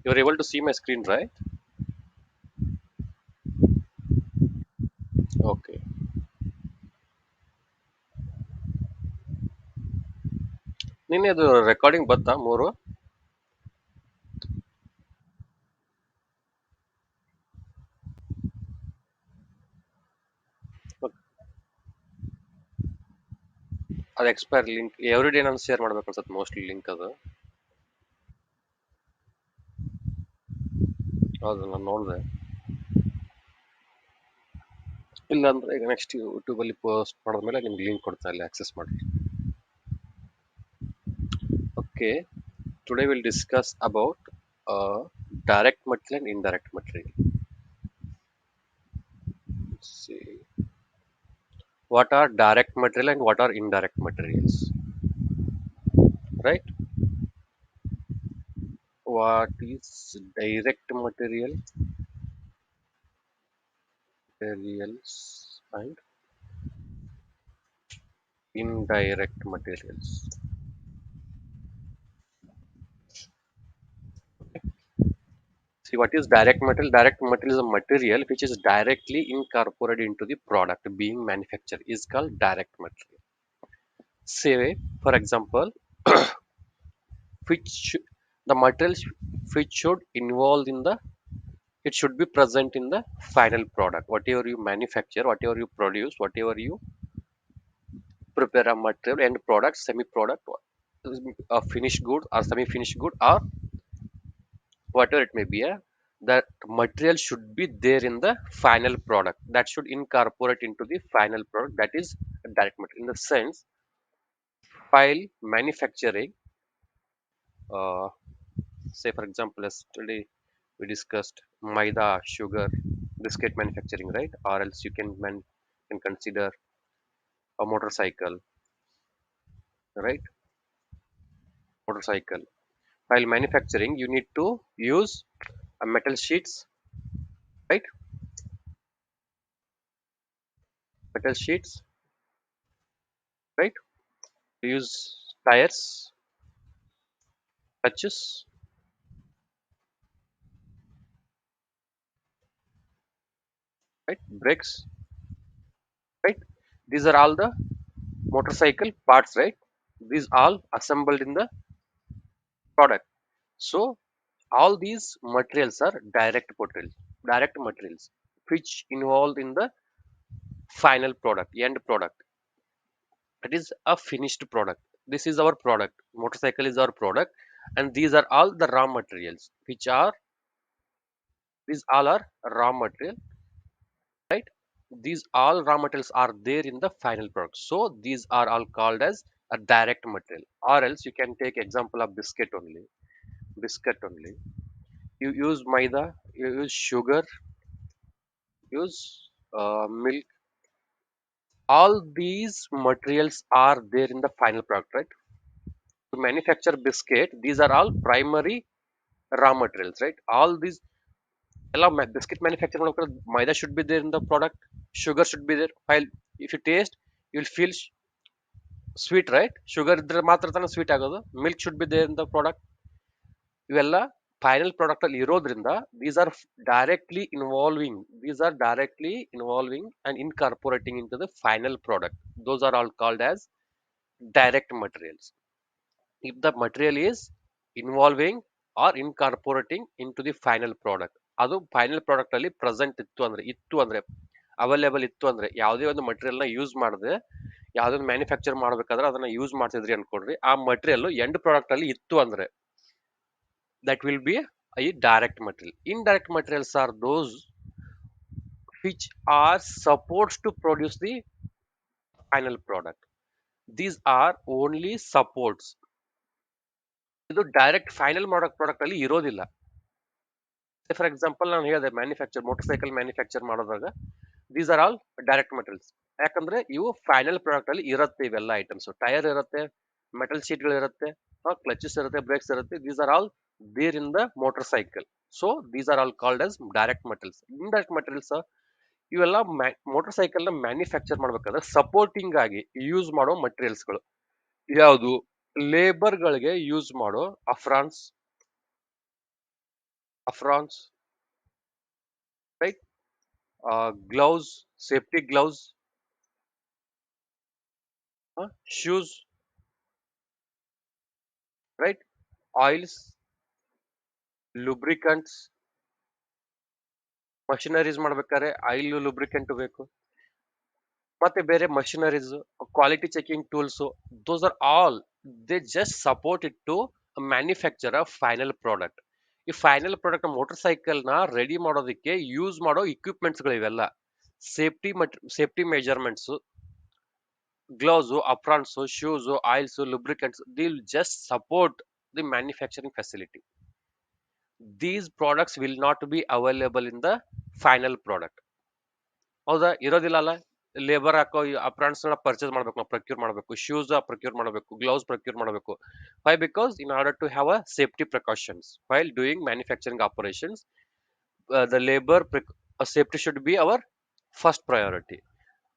You're able to see my screen, right? Okay. ನಿನ್ನೆ ಅದು recording ಬಂತಾ ಮೂರು? ಅದು ಎಕ್ಸ್ಪೈರ್ ಲಿಂಕ್ ಎವ್ರಿ ಡೇ ನಾನು ಶೇರ್ ಮಾಡ್ಬೇಕು ಅನ್ಸುತ್ತೆ ಮೋಸ್ಟ್ಲಿ ಲಿಂಕ್ ಅದು. ಹೌದು, ನಾನು ನೋಡಿದೆ. ಇಲ್ಲ ಅಂದ್ರೆ ಈಗ ನೆಕ್ಸ್ಟ್ ಯೂಟ್ಯೂಬ್ ಅಲ್ಲಿ ಪೋಸ್ಟ್ ಮಾಡಿದ್ಮೇಲೆ ನಿಮ್ಗೆ ಲಿಂಕ್ ಕೊಡ್ತಾ ಅಲ್ಲಿ ಆಕ್ಸೆಸ್ ಮಾಡಿ. Okay, today will discuss about direct material and indirect material. See, what are direct material and what are indirect materials, right? What is direct materials and indirect materials? See, what is direct material? Direct material is a material which is directly incorporated into the product being manufactured is called direct material. Say, for example, which the materials which should involve in the it should be present in the final product. Whatever you manufacture, whatever you produce, whatever you prepare a material end product, semi product, a finished good or semi finished good, or whatever it may be, that material should be there in the final product that should incorporate into the final product, that is direct material. In the sense, while manufacturing, uh, say for example, yesterday we discussed maida, sugar, biscuit manufacturing, right? Or else you can consider a motorcycle, right? Motorcycle. While manufacturing, you need to use a metal sheets, right? Metal sheets, right? Use tires, clutches, right? Brakes, right? These are all the motorcycle parts, right? These all assembled in the product. So all these materials are direct materials which involved in the final product, end product. That is a finished product. This is our product. Motorcycle is our product, and these are all the raw materials, which are these all are raw material, right? These all raw materials are there in the final product, so these are all called as a direct material. Or else you can take example of biscuit only. You use maida, you use sugar, use milk. All these materials are there in the final product, right? To manufacture biscuit, these are all primary raw materials, right? All these ಎಲ್ಲ biscuit manufacture ಮಾಡ್ಬೇಕಾದ್ರೆ maida should be there in the product, sugar should be there. While if you taste, you will feel sweet, right? Sugar ಇದ್ರೆ ಮಾತ್ರ ತಾನೇ sweet ಆಗೋದು. Milk should be there in the product. ಇವೆಲ್ಲ final product ಅಲ್ಲಿ ಇರೋದ್ರಿಂದ these are directly involving and incorporating in to the final product. Those are all called as direct materials. If the material is involving or incorporating in to the final product, ಅದು final product ಅಲ್ಲಿ present ಇತ್ತು ಅಂದ್ರೆ available ಇತ್ತು ಅಂದ್ರೆ, ಯಾವುದೇ ಒಂದು material ನ use ಮಾಡದೆ ಯಾವ್ದೊಂದು ಮ್ಯಾನುಫ್ಯಾಕ್ಚರ್ ಮಾಡ್ಬೇಕಾದ್ರೆ ಅದನ್ನ ಯೂಸ್ ಮಾಡ್ತಿದ್ರಿ ಅನ್ಕೊಡ್ರಿ, ಆ ಮಟೀರಿಯಲ್ ಎಂಡ್ ಪ್ರಾಡಕ್ಟ್ ಅಲ್ಲಿ ಇತ್ತು ಅಂದ್ರೆ that will be a direct material. Indirect materials are those which are supposed to produce the final product. These are only supports. ಇದು ಡೈರೆಕ್ಟ್ ಫೈನಲ್ ಪ್ರಾಡಕ್ಟ್ ಅಲ್ಲಿ ಇರೋದಿಲ್ಲ. ಫಾರ್ ಎಕ್ಸಾಂಪಲ್ ನಾನು ಹೇಳಿದೆ, ಮೋಟರ್ ಸೈಕಲ್ ಮ್ಯಾನುಫ್ಯಾಕ್ಚರ್ ಮಾಡೋದಾಗ these are all direct materials. ಯಾಕಂದ್ರೆ ಇವು final product ಅಲ್ಲಿ ಇರುತ್ತೆ. ಇವೆಲ್ಲ ಐಟಮ್ಸ್, ಟೈರ್ ಇರುತ್ತೆ, ಮೆಟಲ್ ಶೀಟ್ಗಳು ಇರುತ್ತೆ, ಕ್ಲಚಸ್ ಇರುತ್ತೆ, ಬ್ರೇಕ್ಸ್ ಇರುತ್ತೆ. These are all there in the motorcycle. So these are all called as direct materials. Indirect materials ಇವೆಲ್ಲ ಮೋಟರ್ ಸೈಕಲ್ ನ ಮ್ಯಾನುಫ್ಯಾಕ್ಚರ್ ಮಾಡ್ಬೇಕಾದ್ರೆ ಸಪೋರ್ಟಿಂಗ್ ಆಗಿ ಯೂಸ್ ಮಾಡೋ ಮಟೀರಿಯಲ್ಸ್ಗಳು. ಯಾವುದು? ಲೇಬರ್ ಗಳಿಗೆ ಯೂಸ್ ಮಾಡೋ aprons, Affrons, right? Gloves, safety gloves, shoes, right? Oils, lubricants, machineries ಮಾಡ್ಬೇಕಾದ್ರೆ ಆಯಿಲ್ ಲುಬ್ರಿಕೆಂಟ್ ಬೇಕು. ಮತ್ತೆ ಬೇರೆ machineries, quality checking tools, those are all they just support it to manufacture a final product. ಈ final product motorcycle ನ ready ಮಾಡೋದಕ್ಕೆ use ಮಾಡೋ equipments ಗಳು ಇವೆಲ್ಲ. Safety measurements, gloves, aprons, shoes, oils, lubricants, the will just support the manufacturing facility. These products will not be available in the final product. ಹೌದಾ? ಇರೋದಿಲ್ಲ ಅಲ್ಲ. Labour ಹಾಕೋ ಅಪ್ರಾನ್ಸ್ purchase ಮಾಡ್ಬೇಕು, ನಾವು ಪ್ರೊಕ್ಯೂರ್ ಮಾಡಬೇಕು, ಶೂಸ್ ಪ್ರೊಕ್ಯೂರ್ ಮಾಡಬೇಕು, ಗ್ಲೌಸ್ ಪ್ರೊಕ್ಯೂರ್ ಮಾಡಬೇಕು. Why? Because in order to have a safety precautions while doing manufacturing operations, the labour safety should be our first priority.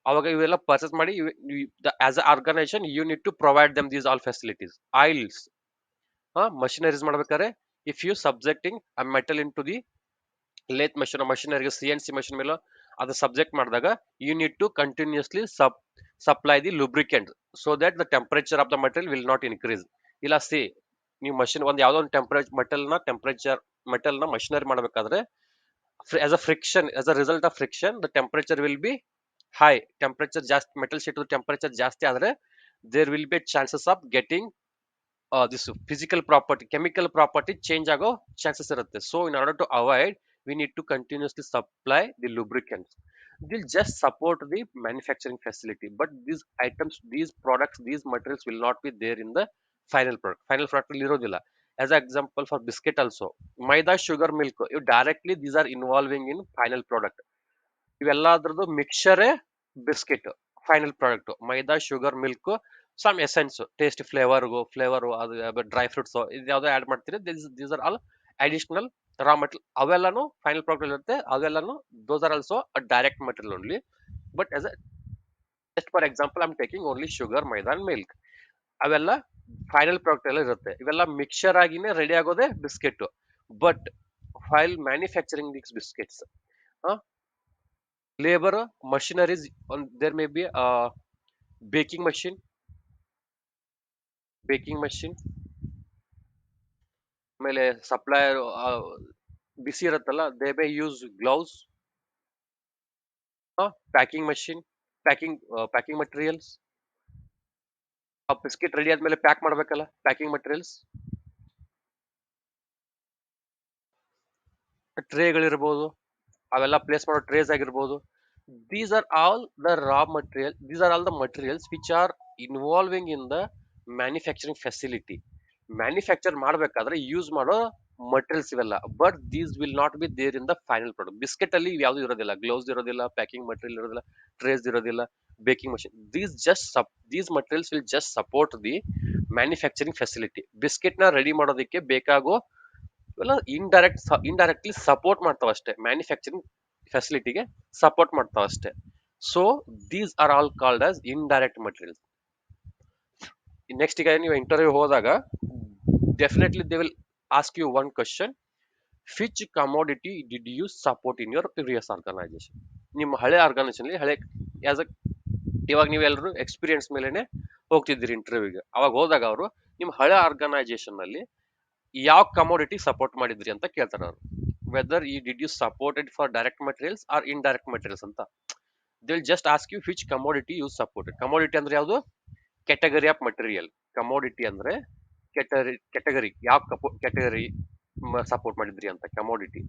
ಅವಾಗ ಇವೆಲ್ಲ ಪರ್ಚೇಸ್ ಮಾಡಿ, as a organization you need to provide them these all facilities. Oils, machineries ಮಾಡ್ಬೇಕಾದ್ರೆ if you subjecting a metal in to the lathe ಮಷಿನರಿಗೆ, CNC machine ಮೇಲೆ ಅದು subject ಮಾಡಿದಾಗ you need to continuously supply the lubricant so that the temperature of the material will not increase. ಇಲ್ಲ C, ನೀವು machine ಒಂದು ಯಾವ್ದೋ ಒಂದು metal ನ ಮಷಿನರಿ ಮಾಡಬೇಕಾದ್ರೆ as a friction, as a result of friction, the temperature will be high. Temperature ಜಾಸ್ತಿ, metal sheet temperature ಜಾಸ್ತಿ ಆದ್ರೆ there will be chances of getting this physical property, chemical property change ಆಗೋ chances ಇರುತ್ತೆ. So in order to avoid, we need to continuously supply the lubricants. They'll just support the manufacturing facility, but these items, these products, these materials will not be there in the final product. Final product ಅಲ್ಲಿ ಇರೋದಿಲ್ಲ. As an example for biscuit also, maida, sugar, milk, you directly these are involving in final product. ಇವೆಲ್ಲದ್ರದ್ದು ಮಿಕ್ಸರೇ biscuit final product. Maida, sugar, milk, some essence, taste flavour, ಅದು dry fruits, ಇದು ಯಾವ್ದೋ add ಮಾಡ್ತೀರಿ, these are all additional raw material. ಅವೆಲ್ಲಾನು final product ಇರುತ್ತೆ. ಅವೆಲ್ಲಾನು those are also a direct material only. But as just for example I am taking only sugar, maida and milk. ಅವೆಲ್ಲ final product ಎಲ್ಲ ಇರುತ್ತೆ. ಇವೆಲ್ಲ ಮಿಕ್ಸರ್ ಆಗಿನೇ ready ಆಗೋದೇ biscuit. But while manufacturing this biscuits, labor, machineries, on there may be a baking machine, baking machine, ಆಮೇಲೆ supplier ಬಿಸಿ ಇರುತ್ತಲ್ಲ, they may use gloves, packing machine, packing materials. ಆ biscuit ready ಆದ್ಮೇಲೆ pack ಮಾಡ್ಬೇಕಲ್ಲ, packing materials, ಟ್ರೇಗಳಿರ್ಬೋದು, ಅವೆಲ್ಲ place ಮಾಡೋ trace ಆಗಿರ್ಬೋದು. These are all the raw material, these are all the materials which are involving in the manufacturing facility. Manufacture ಮಾಡಬೇಕಾದ್ರೆ use ಮಾಡೋ materials ಇವೆಲ್ಲ. But these will not be there in the final product. Biscuit ಅಲ್ಲಿ ಯಾವ್ದು ಇರೋದಿಲ್ಲ, gloves ಇರೋದಿಲ್ಲ, packing material ಇರೋದಿಲ್ಲ, trays ಇರೋದಿಲ್ಲ, baking machine. These materials will just support the manufacturing facility. Biscuit ನ ರೆಡಿ ಮಾಡೋದಕ್ಕೆ ಬೇಕಾಗೋ ಇವೆಲ್ಲ ಇಂಡೈರೆಕ್ಟ್ಲಿ ಸಪೋರ್ಟ್ ಮಾಡ್ತಾವ ಅಷ್ಟೇ, ಮ್ಯಾನುಫ್ಯಾಕ್ಚರಿಂಗ್ ಫೆಸಿಲಿಟಿಗೆ ಸಪೋರ್ಟ್ ಮಾಡ್ತಾವ ಅಷ್ಟೇ. So these are all called as indirect materials. Next ಈಗ ನೀವು ಇಂಟರ್ವ್ಯೂ ಹೋದಾಗ definitely they will ask you one question: which commodity did you support in your previous organisation? ನಿಮ್ಮ ಹಳೆ ಆರ್ಗನೈಸೇಷನ್ ಹಳೆ ಆಸ್ ಅ, ಇವಾಗ ನೀವೆಲ್ಲರೂ ಎಕ್ಸ್ಪೀರಿಯನ್ಸ್ ಮೇಲೆನೆ ಹೋಗ್ತಿದ್ದೀರಿ ಇಂಟರ್ವ್ಯೂಗೆ. ಅವಾಗ ಹೋದಾಗ ಅವರು ನಿಮ್ಮ ಹಳೆ ಆರ್ಗನೈಸೇಷನ್ ನಲ್ಲಿ ಯಾವ ಕಮೋಡಿಟಿ ಸಪೋರ್ಟ್ ಮಾಡಿದ್ರಿ ಅಂತ ಕೇಳ್ತಾರೆ ಅವರು. ವೆದರ್ ಈ did you supported for direct materials or indirect materials ಅಂತ. They will just ask you which commodity you supported. Commodity ಅಂದ್ರೆ ಯಾವುದು? Category of material. ಕಮೋಡಿಟಿ ಅಂದ್ರೆ ಕೆಟಗರಿ, ಯಾವ ಕೆಟಗರಿ ಸಪೋರ್ಟ್ ಮಾಡಿದ್ರಿ ಅಂತ. ಕಮೋಡಿಟಿ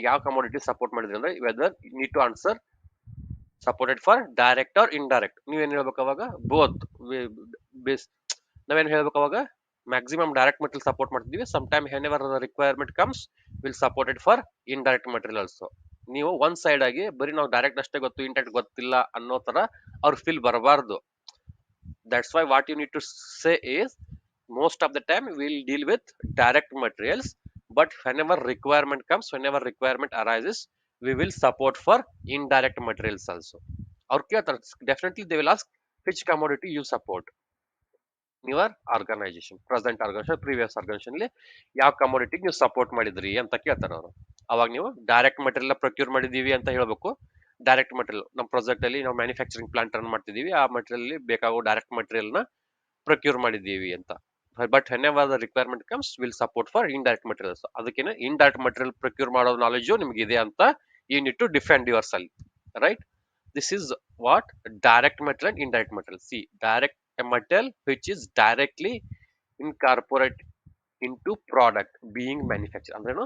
ಯಾವ ಕಮೋಡಿಟಿ ಸಪೋರ್ಟ್ ಮಾಡಿದ್ರಿ ಅಂದ್ರೆ whether need to answer supported for direct or indirect. ನೀವೇನ್ ಹೇಳ್ಬೇಕು ಅವಾಗ? ಬೋತ್. ನಾವೇನ್ ಹೇಳ್ಬೇಕು ಅವಾಗ? ಮ್ಯಾಕ್ಸಿಮಮ್ ಡೈರೆಕ್ಟ್ ಮಟೀರಿಯಲ್ ಸಪೋರ್ಟ್ ಮಾಡ್ತಿದೀವಿ. Some time whenever requirement comes will supported for indirect material also. ನೀವು ಒನ್ ಸೈಡ್ ಆಗಿ ಬರೀ ನಾವು ಡೈರೆಕ್ಟ್ ಅಷ್ಟೇ ಗೊತ್ತು, ಇಂಡೈರೆಕ್ಟ್ ಗೊತ್ತಿಲ್ಲ ಅನ್ನೋ ತರ ಅವ್ರ ಫೀಲ್ ಬರಬಾರ್ದು. That's why what you need to say is, most of the time we'll deal with direct materials, but whenever requirement arises, we will support for indirect materials also. Or definitely they will ask which commodity you support. Your organisation, present organisation, previous organisation ಅಲ್ಲಿ ಯಾವ commodity ನೀವು support ಮಾಡಿದ್ರಿ ಅಂತ ಕೇಳ್ತಾರೆ ಅವರು. ಅವಾಗ ನೀವು direct material procure ಮಾಡಿದೀವಿ ಅಂತ ಹೇಳ್ಬೇಕು. ಡೈರೆಕ್ಟ್ ಮೆಟೀರಿಯಲ್ ನಮ್ಮ ಪ್ರಾಜೆಕ್ಟ್ ಅಲ್ಲಿ ನಾವು ಮ್ಯಾನುಫ್ಯಾಕ್ಚರಿಂಗ್ ಪ್ಲಾಂಟ್ ರನ್ ಮಾಡ್ತಿದೀವಿ, ಆ ಮೆಟೀರಿಯಲ್ ಅಲ್ಲಿ ಬೇಕಾಗೋ ಡೈರೆಕ್ಟ್ ಮೆಟೀರಿಯಲ್ ನ ಪ್ರೊಕ್ಯೂರ್ ಮಾಡಿದ್ದೀವಿ ಅಂತ. But whenever the requirement comes will support for indirect materials. ಅದಕ್ಕೇನೆ ಇಂಡೈರೆಕ್ಟ್ ಮೆಟೀರಿಯಲ್ ಪ್ರೊಕ್ಯೂರ್ ಮಾಡೋ ನಾಲೆಜ್ ನಿಮ್ಗೆ ಇದೆ ಅಂತ you need to defend yourself, right? This is what direct material and indirect material. See, direct material which is directly incorporate into product being manufactured. ಅಂದ್ರೇನು,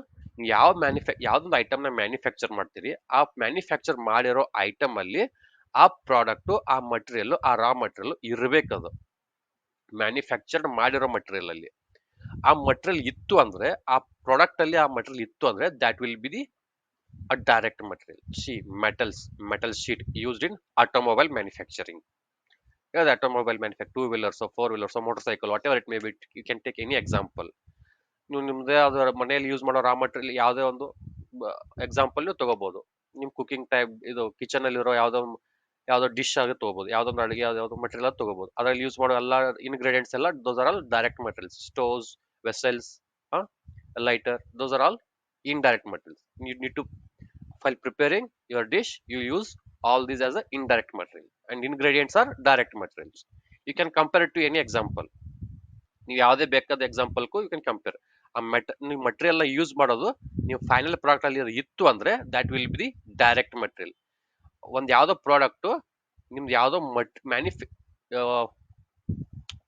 ಯಾವ ಯಾವ್ದೊಂದು item ನ manufacture ಮಾಡ್ತೀರಿ, ಆ manufacture ಮಾಡಿರೋ ಐಟಮ್ ಅಲ್ಲಿ ಆ ಪ್ರಾಡಕ್ಟ್, ಆ material, ಆ ರಾ ಮಟೀರಿಯಲ್ ಇರ್ಬೇಕದು. ಮ್ಯಾನುಫ್ಯಾಕ್ಚರ್ಡ್ ಮಾಡಿರೋ ಮಟೀರಿಯಲ್ ಅಲ್ಲಿ ಆ ಮಟೀರಿಯಲ್ ಇತ್ತು ಅಂದ್ರೆ, ಆ ಪ್ರಾಡಕ್ಟ್ ಅಲ್ಲಿ ಆ ಮಟೀರಿಯಲ್ ಇತ್ತು ಅಂದ್ರೆ, that will be the a direct material. See, metal sheet used in automobile manufacturing. Yeah, the automobile manufacturing, two wheelers or four wheelers or motorcycle, whatever it may be. You can take any example. ನೀವು ನಿಮ್ದೇ ಯಾವ್ದಾದ್ರು ಮನೆಯಲ್ಲಿ use ಮಾಡೋ raw material ಯಾವುದೇ ಒಂದು example ನೀವು ತಗೋಬಹುದು. ನಿಮ್ ಕುಕಿಂಗ್ ಟೈಪ್ ಇದು ಕಿಚನ್ ಅಲ್ಲಿ ಇರೋ ಯಾವ್ದೋ ಡಿಶ್ ಆಗಿ ತಗೋಬಹುದು, ಯಾವ್ದೊಂದು ಅಡಿಗೆ ಯಾವ್ದೋ ಮಟೀರಿಯಲ್ ತಗೋಬಹುದು. ಅದ್ರಲ್ಲಿ ಯೂಸ್ ಮಾಡೋ ಎಲ್ಲ ಇಂಗ್ರೀಡಿಯೆಂಟ್ಸ್ ಎಲ್ಲ those are all direct materials. Stoves, vessels, lighter, those are all indirect materials. You need to, while preparing your dish, you use all these as an indirect material, and ingredients are direct materials. You can compare it to any example. ನೀವು ಯಾವುದೇ ಬೇಕಾದ ಎಕ್ಸಾಂಪಲ್ಗೂ you can compare. ಆ ನೀವು material use ಮಾಡೋದು ನೀವು final product ಅಲ್ಲಿ ಇತ್ತು ಅಂದ್ರೆ that will be the direct material. ಒಂದ್ ಯಾವ್ದೋ ಪ್ರಾಡಕ್ಟ್ ನಿಮ್ದು ಯಾವ್ದೋ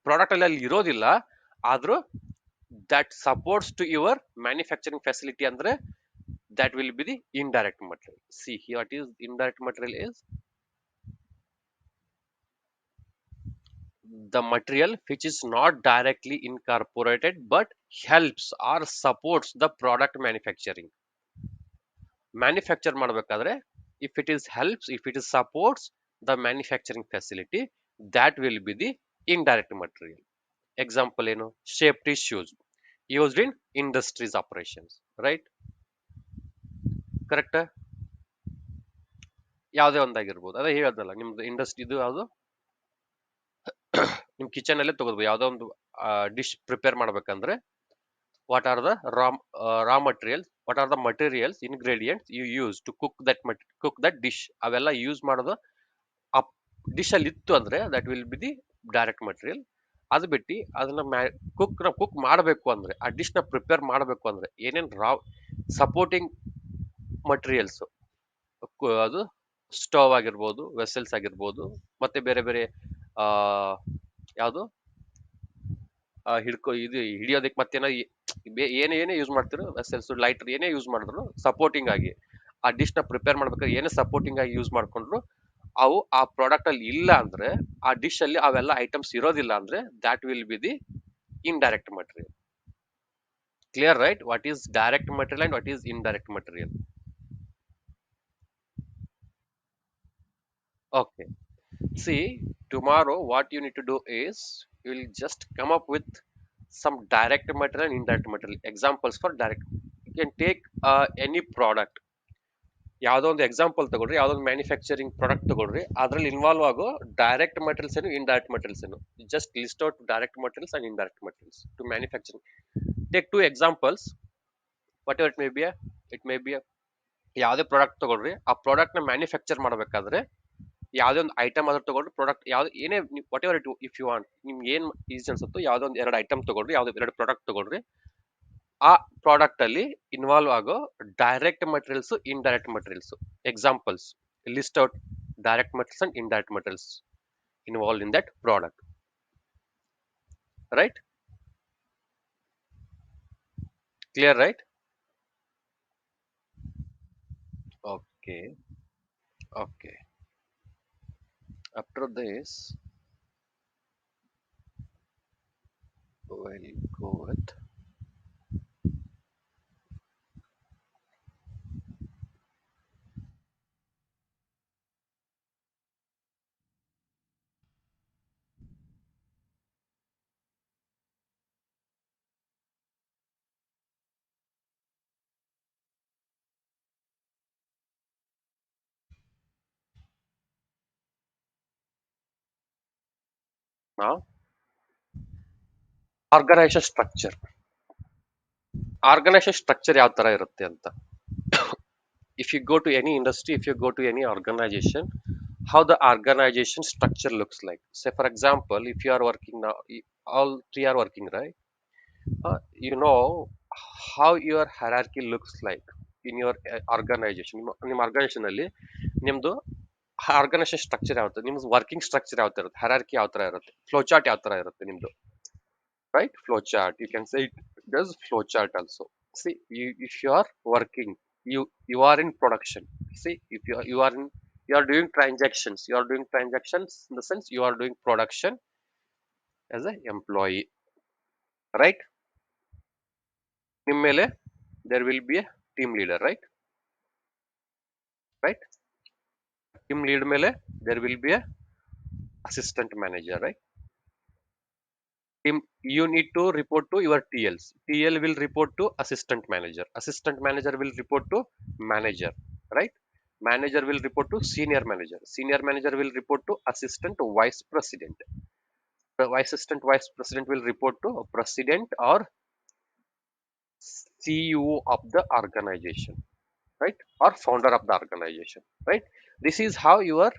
ಪ್ರಾಡಕ್ಟ್ ಅಲ್ಲಿ ಇರೋದಿಲ್ಲ, ಆದ್ರೂ that supports to your manufacturing facility andre, that will be the indirect material. See here, what is indirect material is the material which is not directly incorporated but helps or supports the product manufacturing. Manufacture ಮಾಡಬೇಕಾದ್ರೆ if it is helps, if it is supports the manufacturing facility, that will be the indirect material. Example ಏನು, safety shoes used in industries operations, right? Correct? ಯಾವುದೇ ಒಂದಾಗಿರ್ಬೋದು. ಅದೇ ಹೇಳೋದಲ್ಲ, ನಿಮ್ದು industry ಇದು ಯಾವುದು, ನಿಮ್ kitchen ಅಲ್ಲೇ ತಗೋಬಹುದು. ಯಾವ್ದೋ ಒಂದು ಡಿಶ್ ಪ್ರಿಪೇರ್ ಮಾಡ್ಬೇಕಂದ್ರೆ what are the raw materials, what are the materials ingredients you use to cook that dish, ಅವೆಲ್ಲ ಯೂಸ್ ಮಾಡೋದು ಆ ಡಿಶ್ ಅಲ್ಲಿ ಇತ್ತು ಅಂದ್ರೆ that will be the direct material. ಅದು ಬಿಟ್ಟು ಅದನ್ನ ಕುಕ್ ಮಾಡಬೇಕು ಅಂದ್ರೆ, ಆ ಡಿಶ್ ನ ಪ್ರಿಪೇರ್ ಮಾಡಬೇಕು ಅಂದ್ರೆ ಏನೇನ್ ರಾ ಸಪೋರ್ಟಿಂಗ್ ಮಟೀರಿಯಲ್ಸ್, ಅದು ಸ್ಟವ್ ಆಗಿರ್ಬೋದು, ವೆಸಲ್ಸ್ ಆಗಿರ್ಬೋದು, ಮತ್ತೆ ಬೇರೆ ಬೇರೆ ಆ ಯಾವುದು ಇದು ಹಿಡಿಯೋದಕ್ಕೆ ಮತ್ತೇನೋ ಏನೇ ಯೂಸ್ ಮಾಡ್ತಿರೋ ವೆಸಲ್ಸ್, ಲೈಟರ್ ಏನೇ ಯೂಸ್ ಮಾಡಿದ್ರು ಸಪೋರ್ಟಿಂಗ್ ಆಗಿ ಆ ಡಿಶ್ ನ ಪ್ರಿಪೇರ್ ಮಾಡ್ಬೇಕಾದ್ರೆ ಏನೇ ಸಪೋರ್ಟಿಂಗ್ ಆಗಿ ಯೂಸ್ ಮಾಡ್ಕೊಂಡ್ರು ಅವು ಆ ಪ್ರಾಡಕ್ಟ್ ಅಲ್ಲಿ ಇಲ್ಲ ಅಂದ್ರೆ, ಆ ಡಿಶ್ ಅಲ್ಲಿ ಅವೆಲ್ಲ ಐಟಮ್ಸ್ ಇರೋದಿಲ್ಲ ಅಂದ್ರೆ ದಾಟ್ will be the indirect material. Clear, right? What is direct material and what is indirect material? Okay. See, tomorrow what you need to do is you will just come up with some direct material and indirect material examples for direct. You can take any product. ಯಾವುದೋ ಒಂದು example ತಗೊಳ್ರಿ, ಯಾವುದೋ ಒಂದು manufacturing product ತಗೊಳ್ರಿ, ಅದ್ರಲ್ಲಿ involve ಆಗೋ direct materials ಏನು, indirect materials ಏನು. Just list out direct materials and indirect materials to manufacturing. Take two examples, whatever it may be ಯಾವುದೇ ಪ್ರಾಡಕ್ಟ್ ತಗೊಳ್ರಿ, ಆ ಪ್ರಾಡಕ್ಟ್ ನ ಮ್ಯಾನುಫ್ಯಾಕ್ಚರ್ ಮಾಡಬೇಕಾದ್ರೆ ಯಾವುದೇ ಒಂದು ಐಟಮ್ ಆದ್ರೂ ತಗೊಂಡ್ರೆ, ಪ್ರಾಡಕ್ಟ್ ಯಾವ್ದು ಏನೇ whatever it if you want, ನಿಮ್ಗೆ ಏನ್ ಈಸಿ ಅನ್ಸುತ್ತೋ ಯಾವುದೋ ಒಂದು ಎರಡು ಐಟಮ್ ತಗೊಳ್ರಿ, ಯಾವುದೋ ಎರಡು ಪ್ರಾಡಕ್ಟ್ ತಗೊಳ್ರಿ, ಆ ಪ್ರಾಡಕ್ಟ್ ಅಲ್ಲಿ ಇನ್ವಾಲ್ವ್ ಆಗೋ direct materials, indirect materials examples. List out direct materials and indirect materials involve in that product, right? Clear, right? Okay, okay. After this we'll go with now. Organisation structure. Organisation structure ಯಾವ ತರ ಇರುತ್ತೆ ಅಂತ. If you go to any industry, if you go to any organization, how the organization structure looks like. Say for example, if you are working now, all three are working, right? You know how your hierarchy looks like in your organization. ನಿಮ್ಮ organisation ಅಲ್ಲಿ ನಿಮ್ದು organisation structure ಯಾವ ತರ, ನಿಮ್ದು working structure ಯಾವ ತರ ಇರುತ್ತೆ, hierarchy ಯಾವ ತರ ಇರುತ್ತೆ, ಫ್ಲೋ ಚಾರ್ಟ್ ಯಾವ ತರ ಇರುತ್ತೆ ನಿಮ್ದು, right? Flow chart, you can say it does flow chart also. See, if you are working, you are in production. See, if you are in, you are doing transactions, you are doing transactions in the sense you are doing production as a employee, right? ನಿಮ್ಮ ಮೇಲೆ there will be a team leader, right? Team lead ಮೇಲೆ there will be a assistant manager, right? Team, you need to report to your TLs. TL will report to assistant manager. Assistant manager will report to manager, right? Manager will report to senior manager. Senior manager will report to assistant vice president. The assistant vice president will report to president or CEO of the organization, right? Or founder of the organization, right? This is how your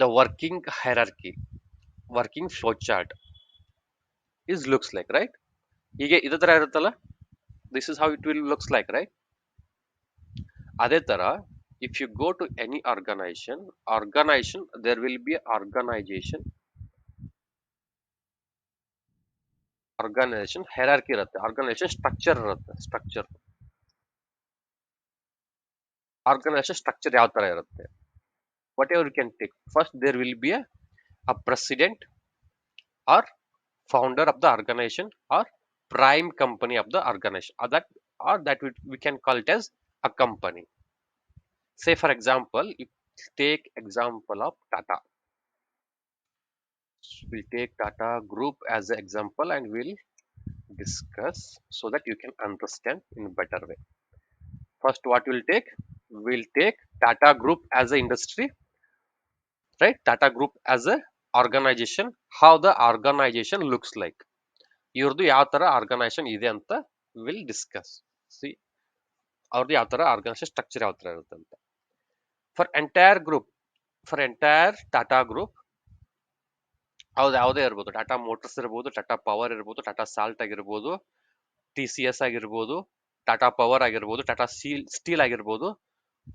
the working hierarchy, working flow chart is looks like, right? ಹೀಗೆ ಇದೇ ತರ ಇರುತ್ತಲ್ಲ, this is how it will looks like, right? ಅದೇ ತರ if you go to any organization there will be organization hierarchy ಇರುತ್ತೆ, organization structure ಇರುತ್ತೆ. Organization structure ಯಾವ ತರ ಇರುತ್ತೆ, whatever you can take. First there will be a president or founder of the organization or prime company of the organization, or that we can call it as a company. Say for example, you take example of Tata. We'll take Tata Group as an example and we'll discuss so that you can understand in a better way. First, what we'll take? We'll take Tata Group as an industry, right? Tata Group as a organization. How the organization looks like. ಇವ್ರದ್ದು ಯಾವ ತರ organisation ಇದೆ ಅಂತ will discuss. C, ಅವ್ರದ್ದು ಯಾವ ತರ organization structure ಯಾವ ತರ ಇರುತ್ತೆ ಅಂತ. For entire group, for entire Tata group, ಹೌದು ಯಾವುದೇ ಇರ್ಬೋದು, ಟಾಟಾ ಮೋಟರ್ಸ್ ಇರ್ಬೋದು, ಟಾಟಾ ಪವರ್ ಇರ್ಬೋದು, ಟಾಟಾ ಸಾಲ್ಟ್ ಆಗಿರ್ಬೋದು, TCS ಆಗಿರ್ಬೋದು, ಟಾಟಾ ಪವರ್ ಆಗಿರ್ಬೋದು, ಟಾಟಾ ಸ್ಟೀಲ್ ಆಗಿರ್ಬೋದು,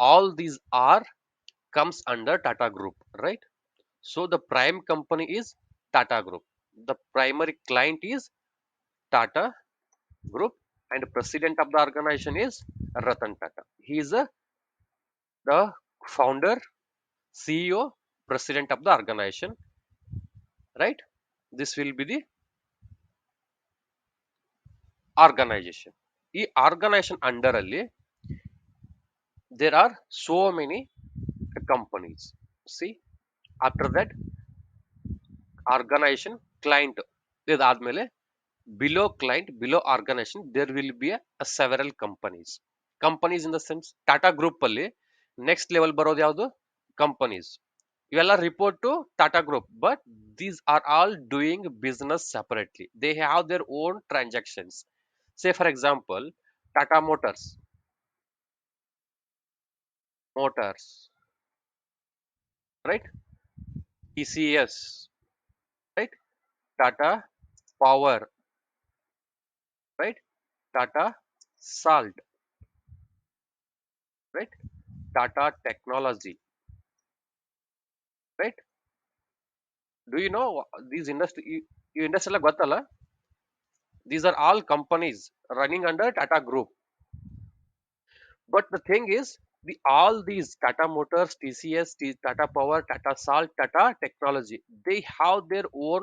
all these are comes under Tata Group, right? So the prime company is Tata Group. The primary client is Tata Group and president of the organization is Ratan Tata. He is the founder, CEO, president of the organization, right? This will be the organization. ಈ organisation under ಅಲ್ಲಿ there are so many companies. See, after that organization client ಇದಾದ್ಮೇಲೆ below client, below organization there will be a several companies in the sense Tata Group ಅಲ್ಲಿ next level ಬರೋದು ಯಾವುದು, companies. ಇವೆಲ್ಲ report to Tata Group, but these are all doing business separately. They have their own transactions. Say for example, Tata Motors, right? TCS, right? Tata Power, right? Tata Salt, right? Tata Technology, right? Do you know these industry? You industry ಗೊತ್ತಲ್ಲ? These are all companies running under Tata Group. But the thing is, all these Tata Motors, TCS, Tata Power, Tata Salt, Tata Technology, they have their own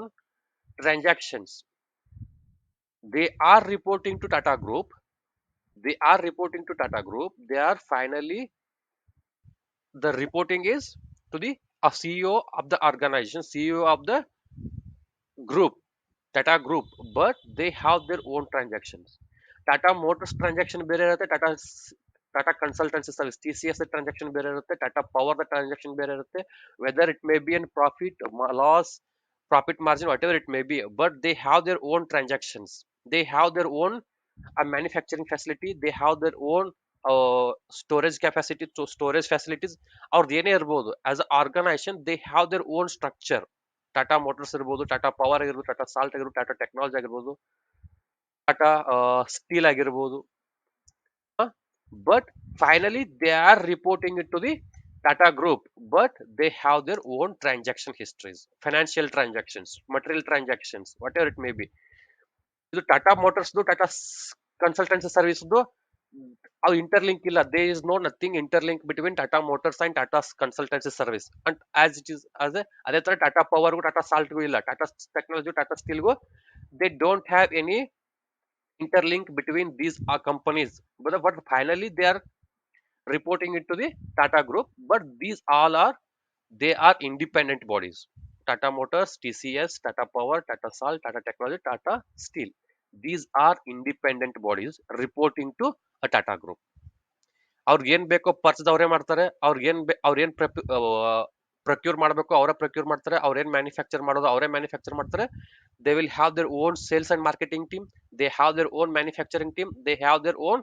transactions. They are reporting to Tata Group. They are reporting to Tata Group. They are finally, the reporting is to the CEO of the organization, CEO of the group, Tata Group, but they have their own transactions. Tata Motors transaction ಬೇರೆ ಇರುತ್ತೆ, Tata Consultancy Service TCS transaction ಬೇರೆ ಇರುತ್ತೆ, Tata Power the transaction ಬೇರೆ ಇರುತ್ತೆ, whether it may be in profit, loss, profit margin, whatever it may be, but they have their own transactions, they have their own manufacturing facility, they have their own storage capacity, so storage facilities ಅವ್ರದ್ದು ಏನೇ ಇರ್ಬೋದು. As a organisation they have their own structure. Tata Motors ಇರ್ಬೋದು, Tata power ಆಗಿರ್ಬೋದು, Tata salt ಆಗಿರ್ಬೋದು, Tata technology ಆಗಿರ್ಬೋದು, Tata Steel ಆಗಿರ್ಬೋದು. But finally they are reporting it to the Tata group, but they have their own transaction histories, financial transactions, material transactions, whatever it may be. ಇದು Tata motors Tata consultancy service ಅವು interlink ಇಲ್ಲ. They is no nothing interlink between Tata motors and Tata consultancy service and as it is ಅದೇ ತರ ಟಾಟಾ ಪವರ್ಗೂ ಟಾಟಾ ಸಾಲ್ಟ್ಗೂ ಇಲ್ಲ, Tata technology Tata ಸ್ಟೀಲ್ಗೂ they don't have any interlink between these companies, but finally they are reporting it to the Tata group, but these all are, they are independent bodies. Tata Motors, TCS, Tata Power, Tata Salt, Tata Technology, Tata Steel, these are independent bodies reporting to a Tata group. ಅವ್ರಿಗೆ ಏನ್ ಬೇಕೋ purchase ಅವರೇ ಮಾಡ್ತಾರೆ, ಅವ್ರೇನ್ procure ಮಾಡಬೇಕು ಅವರೇ procure ಮಾಡ್ತಾರೆ, ಅವ್ರೇನ್ ಮ್ಯಾನುಫ್ಯಾಕ್ಚರ್ ಮಾಡೋದು ಅವರೇ ಮ್ಯಾನುಫ್ಯಾಕ್ಚರ್ ಮಾಡ್ತಾರೆ. They will have their own sales and marketing team, they have their own manufacturing team, they have their own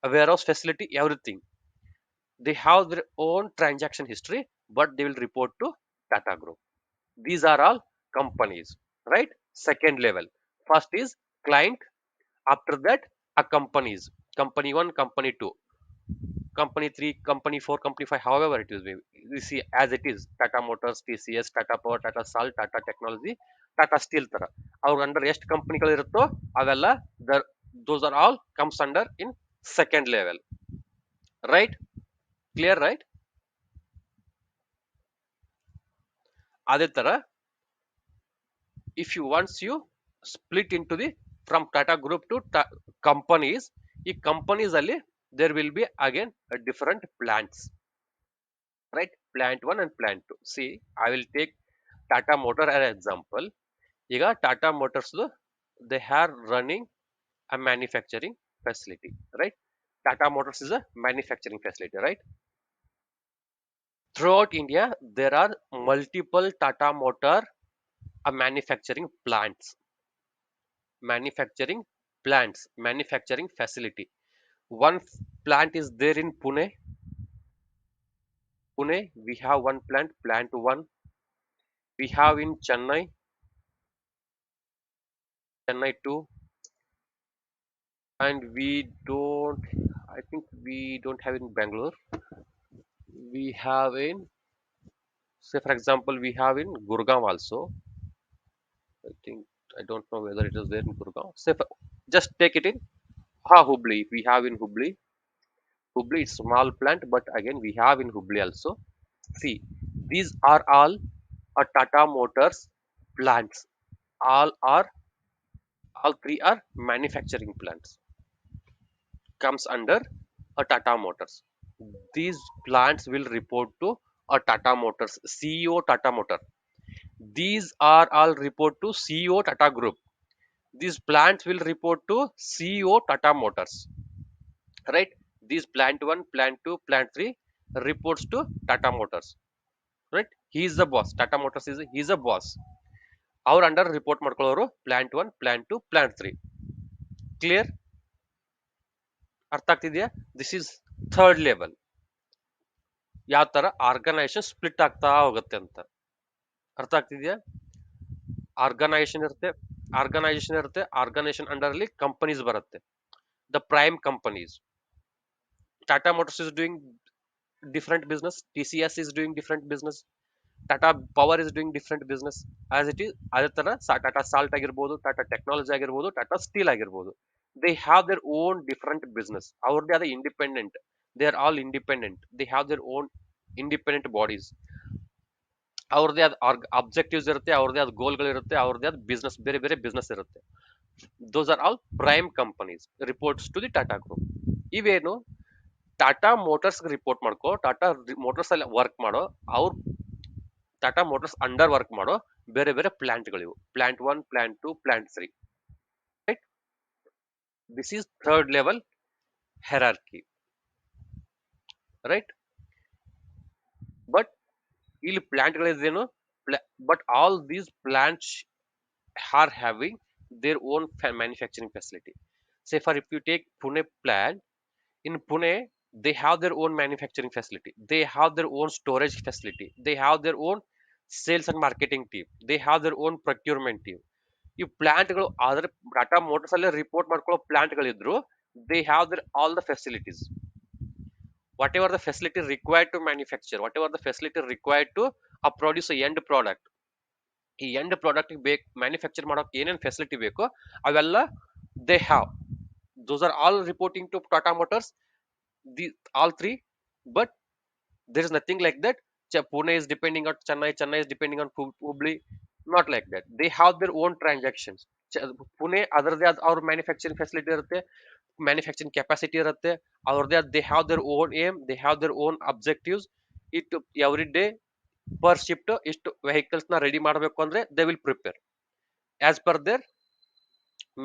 warehouse facility, everything. They have their own transaction history, but they will report to Tata group. These are all companies, right? Second level. First is client, after that a companies, company 1, company 2, company 3, company 4, company 5, however it is. We see as it is Tata Motors, TCS, Tata Power, Tata Salt, Tata Technology, Tata Steel ತರ ಅವ್ರ under ಎಷ್ಟು ಕಂಪನಿಗಳು ಇರುತ್ತೋ ಅವೆಲ್ಲ those are all comes under in second level, right? Clear, right? ಅದೇ ತರ if you once you split into the from Tata group to companies, ಈ companies ಅಲ್ಲಿ there will be again a different plants, right? Plant 1 and plant 2. See, I will take Tata Motor as an example. ಈಗ Tata Motors they are running a manufacturing facility, right? Tata Motors is a manufacturing facility, right? Throughout India there are multiple Tata Motor manufacturing plants, manufacturing facility. One plant is there in Pune. We have one plant, plant 1. We have in Chennai 2, and I think we don't have in Bangalore. We have in, say for example, we have in Gurgaon also. I think, I don't know whether it is there in Gurgaon. Say just take it in Hubli. We have in Hubli. Hubli is small plant, but again we have in Hubli also. See, these are all a Tata Motors plants. All are, all three are manufacturing plants. Comes under a Tata Motors. These plants will report to a Tata Motors CEO, Tata Motor. These are all report to CEO Tata Group. These plants will report to CEO Tata Motors, right? These plant 1, plant 2, plant 3 reports to Tata Motors, right? He is the boss. Tata Motors is, he is a boss. ಅವ್ರ under report ಮಾಡ್ಕೊಳ್ಳೋರು plant 1, plant 2, plant 3. Clear? ಅರ್ಥ ಆಗ್ತಿದ್ಯಾ? This is third level. ಯಾವ ತರ organisation split ಆಗ್ತಾ ಹೋಗುತ್ತೆ ಅಂತ ಅರ್ಥ ಆಗ್ತಿದ್ಯಾ? ಆರ್ಗನೈಸೇಷನ್ ಇರುತ್ತೆ, ಆರ್ಗನೈಸೇಷನ್ ಅಂಡರ್ ಅಲ್ಲಿ ಕಂಪನೀಸ್ ಬರುತ್ತೆ. The prime companies, Tata motors is doing different business, TCS is doing different business, Tata Power is doing different business. As it is ಅದೇ ತರ Tata Salt ಆಗಿರ್ಬೋದು, Tata Technology ಆಗಿರ್ಬೋದು, Tata Steel ಆಗಿರ್ಬೋದು, they have their own different business. ಅವ್ರದ್ದೇ ಆದ independent, they are all independent, they have their own independent bodies. ಅವ್ರದ್ದೇ ಆದ objectives ಇರುತ್ತೆ, ಅವ್ರದ್ದೇ ಆದ ಗೋಲ್ಗಳು ಇರುತ್ತೆ, ಅವ್ರದ್ದೇ ಆದ ಬಿಸ್ನೆಸ್, ಬೇರೆ ಬೇರೆ ಬಿಸ್ನೆಸ್ ಇರುತ್ತೆ. Those are all prime companies reports to the Tata group. ಇವೇನು ಟಾಟಾ ಮೋಟರ್ಸ್ ರಿಪೋರ್ಟ್ ಮಾಡ್ಕೋ, ಟಾಟಾ ಮೋಟರ್ಸ್ ಅಲ್ಲಿ ವರ್ಕ್ ಮಾಡೋ, ಅವ್ರ ಟಾಟಾ ಮೋಟರ್ಸ್ ಅಂಡರ್ ವರ್ಕ್ ಮಾಡೋ ಬೇರೆ ಬೇರೆ ಪ್ಲಾಂಟ್ಗಳಿವು. Plant 1, plant 2, plant 3, right? This is third level hierarchy, right? But ಇಲ್ಲಿ ಪ್ಲಾಂಟ್ಗಳಿದೇನು, but all these plants are having their own manufacturing facility. Say for if you take Pune plant, in Pune they have their own manufacturing facility, they have their own storage facility, they have their own sales and marketing team, they have their own procurement team. ಈ ಪ್ಲಾಂಟ್ಗಳು ಆದ್ರೆ Tata motors ಅಲ್ಲೇ report ಮಾಡ್ಕೊಳ್ಳೋ ಪ್ಲಾಂಟ್ಗಳಿದ್ರು, they have their all the facilities, whatever the facility required to manufacture, whatever the facility required to produce a end product. ಈ end product ಬೇಕು manufacture ಮಾಡೋಕೆ ಏನೇನು facility ಬೇಕೋ ಅವೆಲ್ಲ they have. Those are all reporting to Tata Motors, the all three. But there is nothing like that. Pune is depending on Chennai, Chennai is depending on Hubli. Not like that. They have their own transactions. Pune ಅದರದೇ ಆದ ಅವ್ರ manufacturing facility ಇರುತ್ತೆ, manufacturing capacity ಇರುತ್ತೆ, ಅವ್ರದೇ they have their own aim, they have their own objectives. It every day per shift ಇಷ್ಟು vehicles ನ ready ಮಾಡಬೇಕು ಅಂದ್ರೆ they will prepare as per their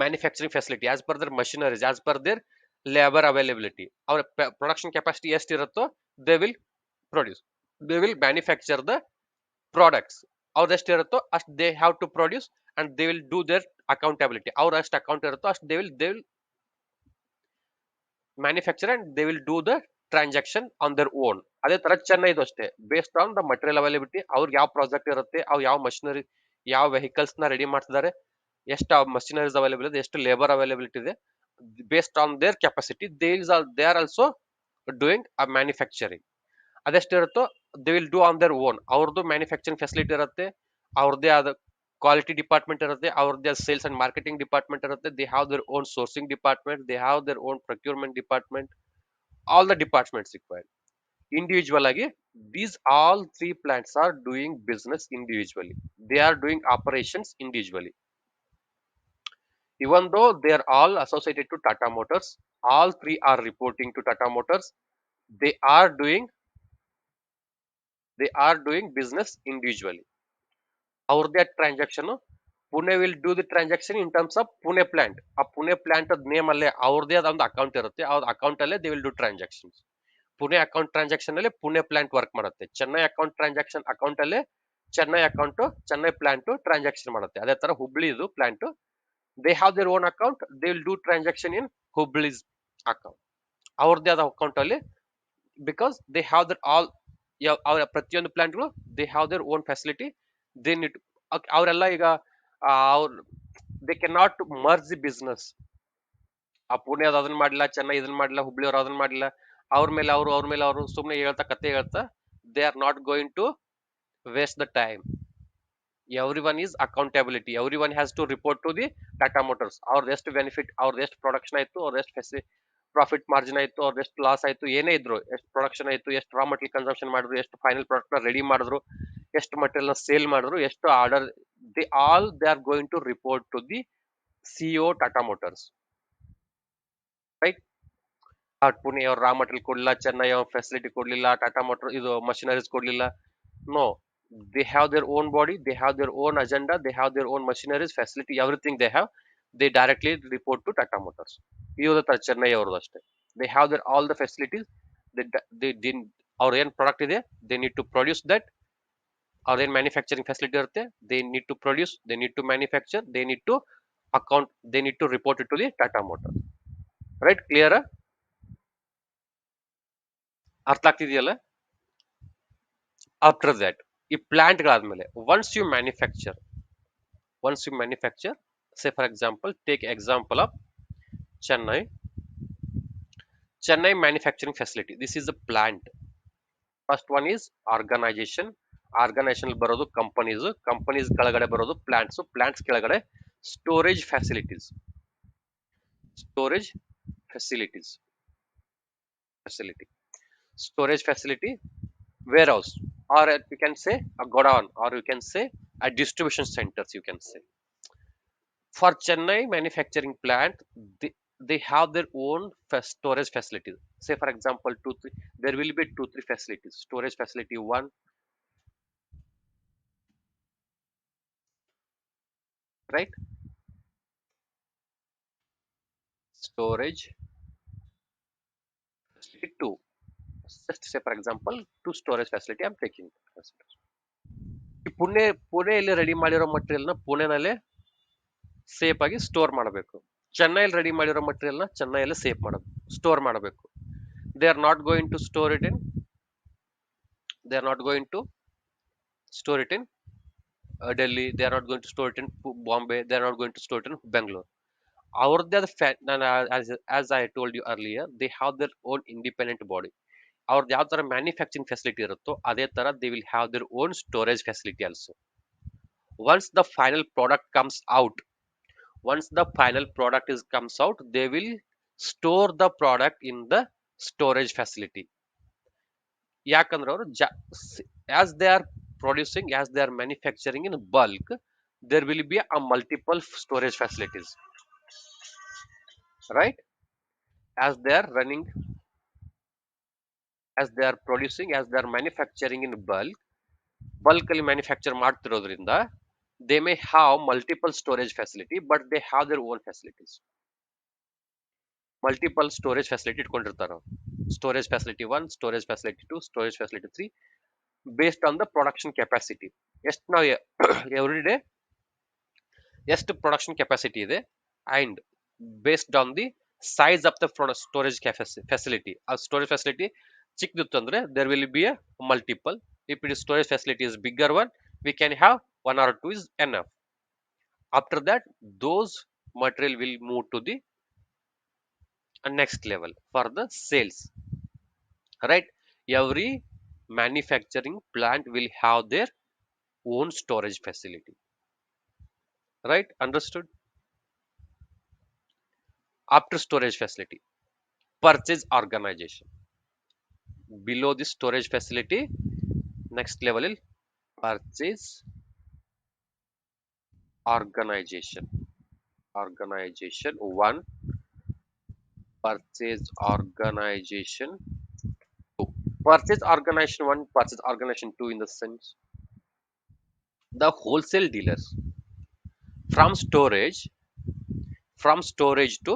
manufacturing facility, as per their machineries, as per their labour availability. ಅವ್ರ production capacity ಎಷ್ಟಿರುತ್ತೋ they will produce, they will manufacture the products. ಅವ್ರದ್ದು ಎಷ್ಟಿರುತ್ತೋ ಅಷ್ಟು they have to produce and they will do their accountability. ಅವ್ರ ಅಷ್ಟು account ಇರುತ್ತೋ ಅಷ್ಟು they will manufacture and they will do the transaction on their own. ಅದೇ ತರ ಚೆನ್ನೈದು ಅಷ್ಟೇ, based on the material availability, ಅವ್ರಿಗೆ ಯಾವ ಪ್ರಾಜೆಕ್ಟ್ ಇರುತ್ತೆ, ಅವ್ರು ಯಾವ ಮಷಿನರಿ ಯಾವ ವೆಹಿಕಲ್ಸ್ ನ ರೆಡಿ ಮಾಡ್ತಿದ್ದಾರೆ, ಎಷ್ಟು ಮಷಿನರೀಸ್ ಅವೈಲೇಬಲ್ ಇದೆ, ಎಷ್ಟು ಲೇಬರ್ ಅವೈಲಬಿಲಿಟಿ ಇದೆ, based on their capacity they are also doing a manufacturing. ಅದೆಷ್ಟಿರುತ್ತೋ they will do on their own. ಅವ್ರದ್ದು ಮ್ಯಾನುಫ್ಯಾಕ್ಚರಿಂಗ್ ಫೆಸಿಲಿಟಿ ಇರುತ್ತೆ, ಅವ್ರದ್ದೇ ಆದ ಕ್ವಾಲಿಟಿ ಡಿಪಾರ್ಟ್ಮೆಂಟ್ ಇರುತ್ತೆ, ಅವ್ರದ್ದೇ ಸೇಲ್ಸ್ ಅಂಡ್ ಮಾರ್ಕೆಟಿಂಗ್ ಡಿಪಾರ್ಟ್ಮೆಂಟ್ ಇರುತ್ತೆ, they have their own sourcing department, they have their own procurement department, all the departments required. Individual ಆಗಿ these all three plants are doing business individually, they are doing operations individually. Even though they are all associated to Tata Motors, all three are reporting to Tata Motors, they are doing they are doing business individually. ಅವ್ರದ್ದೇ transaction. Pune will do the transaction in terms of Pune plant. ಆ Pune plant name ಅಲ್ಲೇ ಅವ್ರದೇ ಆದ ಒಂದು account ಇರುತ್ತೆ, ಅವ್ರ account ಅಲ್ಲೇ they will do transactions. Pune account transaction ಅಲ್ಲಿ ಪುಣೆ ಪ್ಲಾಂಟ್ ವರ್ಕ್ ಮಾಡುತ್ತೆ, ಚೆನ್ನೈ ಅಕೌಂಟ್ ಟ್ರಾನ್ಸಾಕ್ಷನ್ ಅಕೌಂಟ್ ಅಲ್ಲೇ Chennai account Chennai plant transaction ಮಾಡುತ್ತೆ. ಅದೇ ತರ ಹುಬ್ಳಿದು plant, they have their own account, they will do transaction in Hubli's account, ಅವ್ರದ್ದೇ ಆದ ಅಕೌಂಟ್ ಅಲ್ಲಿ. Because they have their all, ಅವರ ಪ್ರತಿಯೊಂದು ಪ್ಲಾಂಟ್ಗಳು they have their own facility, they need. ಅವರೆಲ್ಲ ಈಗ ಅವ್ರ they can not merge the business. ಆ ಪುಣೆ ಅವ್ರು ಅದನ್ನ ಮಾಡಿಲ್ಲ, ಚೆನ್ನೈ ಇದನ್ನ ಮಾಡಿಲ್ಲ, ಹುಬ್ಳಿ ಅವ್ರು ಅದನ್ನ ಮಾಡಿಲ್ಲ, ಅವ್ರ ಮೇಲೆ ಅವರು ಸುಮ್ಮನೆ ಹೇಳ್ತಾ ಕತೆ ಹೇಳ್ತಾ, they are not going to waste the time. Every one is accountability, every one has to report to the Tata Motors. ಅವ್ರದ್ದು ಎಷ್ಟು ಬೆನಿಫಿಟ್, ಅವ್ರದ್ದು ಎಷ್ಟು ಪ್ರೊಡಕ್ಷನ್ ಆಯ್ತು, ಅವ್ರದ್ದು ಎಷ್ಟು ಪ್ರಾಫಿಟ್ ಮಾರ್ಜಿನ್ ಆಯ್ತು, ಅವ್ರದ್ದು ಎಷ್ಟು ಲಾಸ್ ಆಯ್ತು, ಏನೇ ಇದ್ರು, ಎಷ್ಟು ಪ್ರೊಡಕ್ಷನ್ ಆಯ್ತು, ಎಷ್ಟು ರಾ ಮಟೀರಿಯಲ್ ಕನ್ಸಂಪ್ಷನ್ ಮಾಡಿದ್ರು, ಎಷ್ಟು ಫೈನಲ್ ಪ್ರಾಡಕ್ಟ್ ನ ರೆಡಿ ಮಾಡಿದ್ರು, ಎಷ್ಟು ಮಟೀರಿಯಲ್ ನ ಸೇಲ್ ಮಾಡಿದ್ರು, ಎಷ್ಟು order, they are going to report to the CEO Tata Motors, right. Pune ಅವ್ರು ರಾ ಮಟೀರಿಯಲ್ ಕೊಡ್ಲಿಲ್ಲ, ಚೆನ್ನೈ ಅವ್ರ ಫೆಸಿಲಿಟಿ ಕೊಡ್ಲಿಲ್ಲ, ಟಾಟಾ ಮೋಟರ್ ಇದು ಮಷಿನರೀಸ್ ಕೊಡ್ಲಿಲ್ಲ, no. They have their own body, they have their own agenda, they have their own machineries, facility, everything they have. They directly report to Tata Motors. ಇವರು ತರ ಚೆನ್ನೈ ಅವ್ರದ್ದು ಅಷ್ಟೇ. They have their all the facilities. They didn't, ಅವ್ರ ಏನ್ product ಇದೆ, they need to produce that. ಅವ್ರ ಏನ್ manufacturing facility ಇರುತ್ತೆ, they need to produce, they need to manufacture, they need to account, they need to report it to the Tata Motors. Right? Clear? ಅರ್ಥ ಆಗ್ತಿದೆಯಲ್ಲ? After that, ಈ ಪ್ಲಾಂಟ್ಗಳಾದ್ಮೇಲೆ once you manufacture, say for example, take example of chennai chennai manufacturing facility. This is a plant. First one is organization ಬರೋದು companies ಕೆಳಗಡೆ ಬರೋದು plants ಕೆಳಗಡೆ storage facilities facility storage facility, warehouse, or you can say a godown, or you can say a distribution centers, you can say. For Chennai manufacturing plant, they have their own storage facilities. Say for example, two, three, there will be two, three facilities. Storage facility one, right? Storage facility two. Just say for example, two storage facility I'm taking. ಈ ಪುಣೆಯಲ್ಲಿ ready ಮಾಡಿರೋ ಮಟೀರಿಯಲ್ನ ಪುಣೆನಲ್ಲೇ safe ಆಗಿ store ಮಾಡಬೇಕು. ಚೆನ್ನೈಯಲ್ಲಿ ready ಮಾಡಿರೋ ಮಟೀರಿಯಲ್ನ ಚೆನ್ನೈಯಲ್ಲೇ safe ಮಾಡೋದು, ಸ್ಟೋರ್ ಮಾಡಬೇಕು. They are not going to store it in they are not going to store it in Delhi, they are not going to store it in Bombay, they are not going to store it in Bengaluru. ಅವ್ರದ್ದೇ ಆದ ನಾನು as I told you earlier, they have their own independent body. ಅವ್ರದ್ದು ಯಾವ ತರ manufacturing facility ಇರುತ್ತೋ ಅದೇ ತರ they will have their own storage facility also. once the final product comes out once the final product is comes out, they will store the product in the storage facility. ಯಾಕಂದ್ರೆ ಅವರು as they are producing, as they are manufacturing in bulk, there will be a multiple storage facilities, right? As they are running, as they are producing, as they are manufacturing in bulk ಅಲ್ಲಿ manufacture ಮಾಡ್ತಿರೋದ್ರಿಂದ they may have multiple storage facility, but they have their own facilities. Multiple storage facility ಇಟ್ಕೊಂಡಿರ್ತಾರೆ ಅವರು. Storage facility 1, storage facility 2, storage facility 3, based on the production capacity. ಎಷ್ಟು ನಾವು every day ಎಷ್ಟು production capacity ಇದೆ and based on the size of the storage facility. ಆ storage facility ಚಿಕ್ಕದಿತ್ತು ಅಂದ್ರೆ there will be a multiple. If it storage facility is bigger one, we can have 1 or 2 is enough. After that, those material will move to the next level for the sales, right? Every manufacturing plant will have their own storage facility, right? Understood? After storage facility, purchase organization. Below the storage facility, next level is purchase organization. Organization 1, purchase organization 2. Purchase organization 1, purchase organization 2 in the sense the wholesale dealers from storage, from storage to,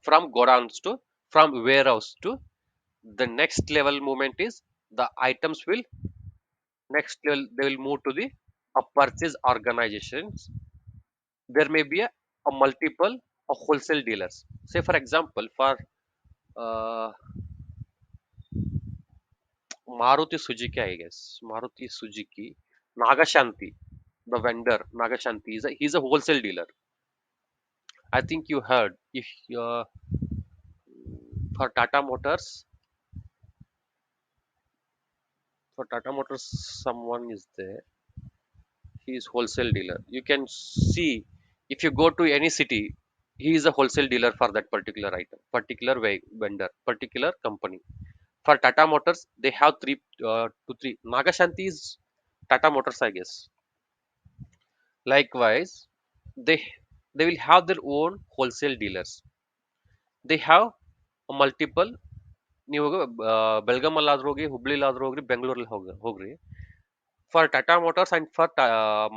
from godowns to, from warehouse to, the next level movement is the items will, next level they will move to the a purchase organizations. There may be a multiple of wholesale dealers. Say for example, for uh, Maruti Suzuki, I guess Maruti Suzuki, Nagashanti, the vendor Nagashanti is he's a wholesale dealer. I think you heard if for Tata Motors, for Tata Motors someone is there. He is wholesale dealer. You can see if you go to any city, he is a wholesale dealer for that particular item, particular way vendor, particular company. For Tata Motors, they have three, two, three. Nagashanti is Tata Motors, I guess. Likewise, they they will have their own wholesale dealers. They have a multiple. ನೀವು ಬೆಳಗಾಮಲ್ಲಾದ್ರೂ ಹೋಗಿ, ಹುಬ್ಳಿಲಾದ್ರೂ ಹೋಗ್ರಿ, ಬೆಂಗಳೂರಲ್ಲಿ ಹೋಗ್ರಿ. For Tata Motors and for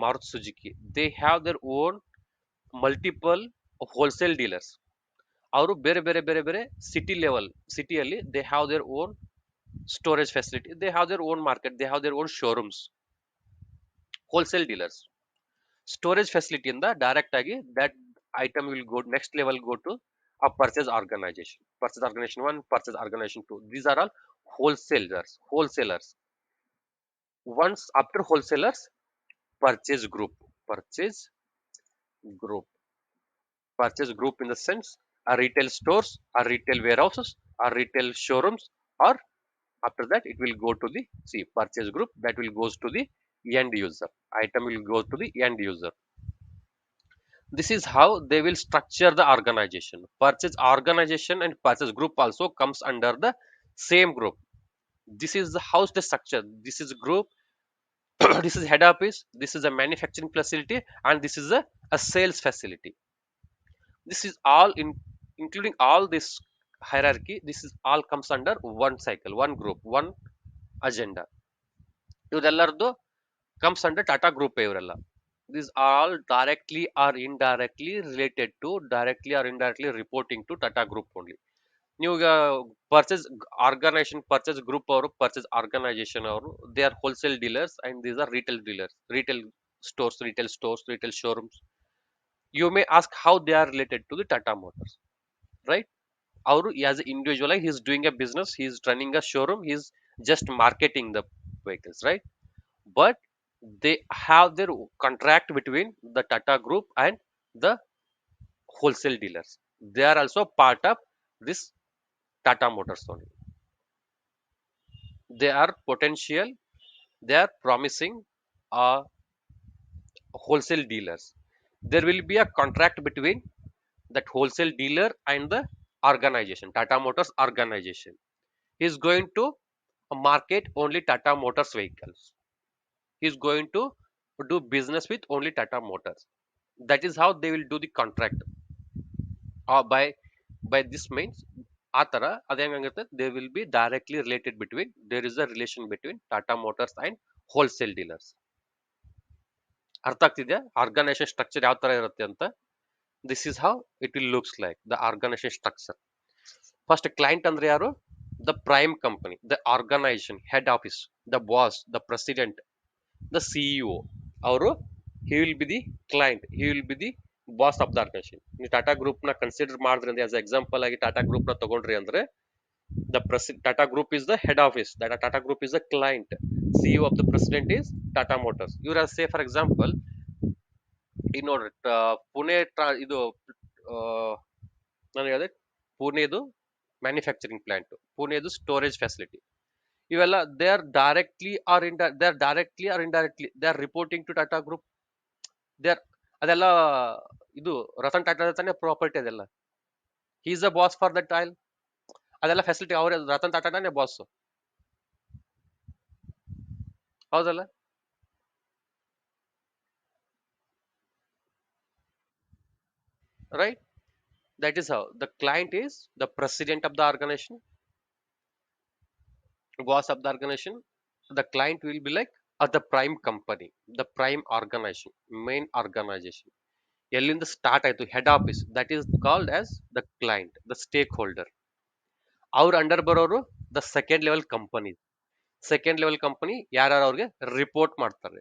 Maruti Suzuki, they have their own multiple wholesale dealers. ಅವರು ಬೇರೆ ಬೇರೆ ಬೇರೆ ಬೇರೆ ಸಿಟಿಯಲ್ಲಿ they have their own storage facility, they have their own market, they have their own showrooms. Wholesale dealers storage ಫೆಸಿಲಿಟಿಯಿಂದ direct ಆಗಿ that item will go next level go to a purchase organization. Purchase organization 1, purchase organization 2. These are all wholesalers. Once after wholesalers, purchase group. Purchase group. Purchase group in the sense a retail stores, a retail warehouses, a retail showrooms, or after that it will go to the purchase group that will goes to the end user. Item will go to the end user. This is how they will structure the organization. Purchase organization and purchase group also comes under the same group. This is the house the structure. This is group. This is head office. This is a manufacturing facility, and this is a sales facility. This is all including all this hierarchy. This is all comes under one cycle, one group, one agenda. ಇವರೆಲ್ಲರದು comes under Tata Group ಇವರೆಲ್ಲ. These all directly or indirectly related to, directly or indirectly reporting to Tata Group only. ನೀವು ಈಗ purchase organization, purchase group ಅವರು, purchase organisation ಅವರು, they are wholesale dealers and these are retail dealers, retail stores, retail showrooms. You may ask how they are related to the Tata Motors, right? Or as an individual, like he's doing a business, he's running a showroom, he's just marketing the vehicles, right? But they have their contract between the Tata group and the wholesale dealers. They are also part of this Tata Motors only. They are potential, they are promising wholesale dealers. There will be a contract between that wholesale dealer and the organization, Tata Motors organization. He is going to market only Tata Motors vehicles. He is going to do business with only Tata Motors. That is how they will do the contract. By this means, ಆ ತರ ಅದೇಂಗಾಗುತ್ತೆ, they will be directly related between, there is a relation between Tata Motors and wholesale dealers. ಅರ್ಥ ಆಗ್ತಿದ್ಯಾ organisation structure ಯಾವ ತರ ಇರುತ್ತೆ ಅಂತ? This is how it will looks like the organization structure. First client ಅಂದ್ರೆ ಯಾರು? The prime company, the organization head office, the boss, the president, the CEO ಅವರು. He will be the client, he will be the boss of the organization. ನೀವು Tata group ನ consider ಮಾಡಿದ್ರಿ ಅಂದ್ರೆ, as example ಆಗಿ Tata group ನ ತಗೊಂಡ್ರಿ ಅಂದ್ರೆ, Tata Group is the head office, that Tata Group is the client, CEO of the president is Tata Motors. You are say for example, ನೋಡ್ರಿ ಪುಣೆ ಇದು ನಾನು ಹೇಳಿದೆ ಪುಣೆದು ಮ್ಯಾನುಫ್ಯಾಕ್ಚರಿಂಗ್ ಪ್ಲಾಂಟ್, ಪುಣೆದು ಸ್ಟೋರೇಜ್ ಫೆಸಿಲಿಟಿ, ಇವೆಲ್ಲ they are directly or indirectly they are reporting to Tata Group. They are ಅದೆಲ್ಲ ಇದು ರತನ್ ಟಾಟಾ ತಾನೇ ಪ್ರಾಪರ್ಟಿ ಅದೆಲ್ಲ. He is the boss for that oil. ಅದೆಲ್ಲ ಫೆಸಿಲಿಟಿ ಅವ್ರ ರತನ್ ಟಾಟಾನೇ ಬಾಸ್, ಹೌದಲ್ಲ? Right? That is how the client is the president of the organization, boss of the organization. The client will be like the prime company, the prime organization, main organization. ಎಲ್ಲಿಂದ start ಆಯ್ತು head office, that is called as the client, the stake holder. ಅವ್ರ under ಬರೋರು the second level company. Second level company ಯಾರ್ಯಾರು ಅವ್ರಿಗೆ report ಮಾಡ್ತಾರೆ.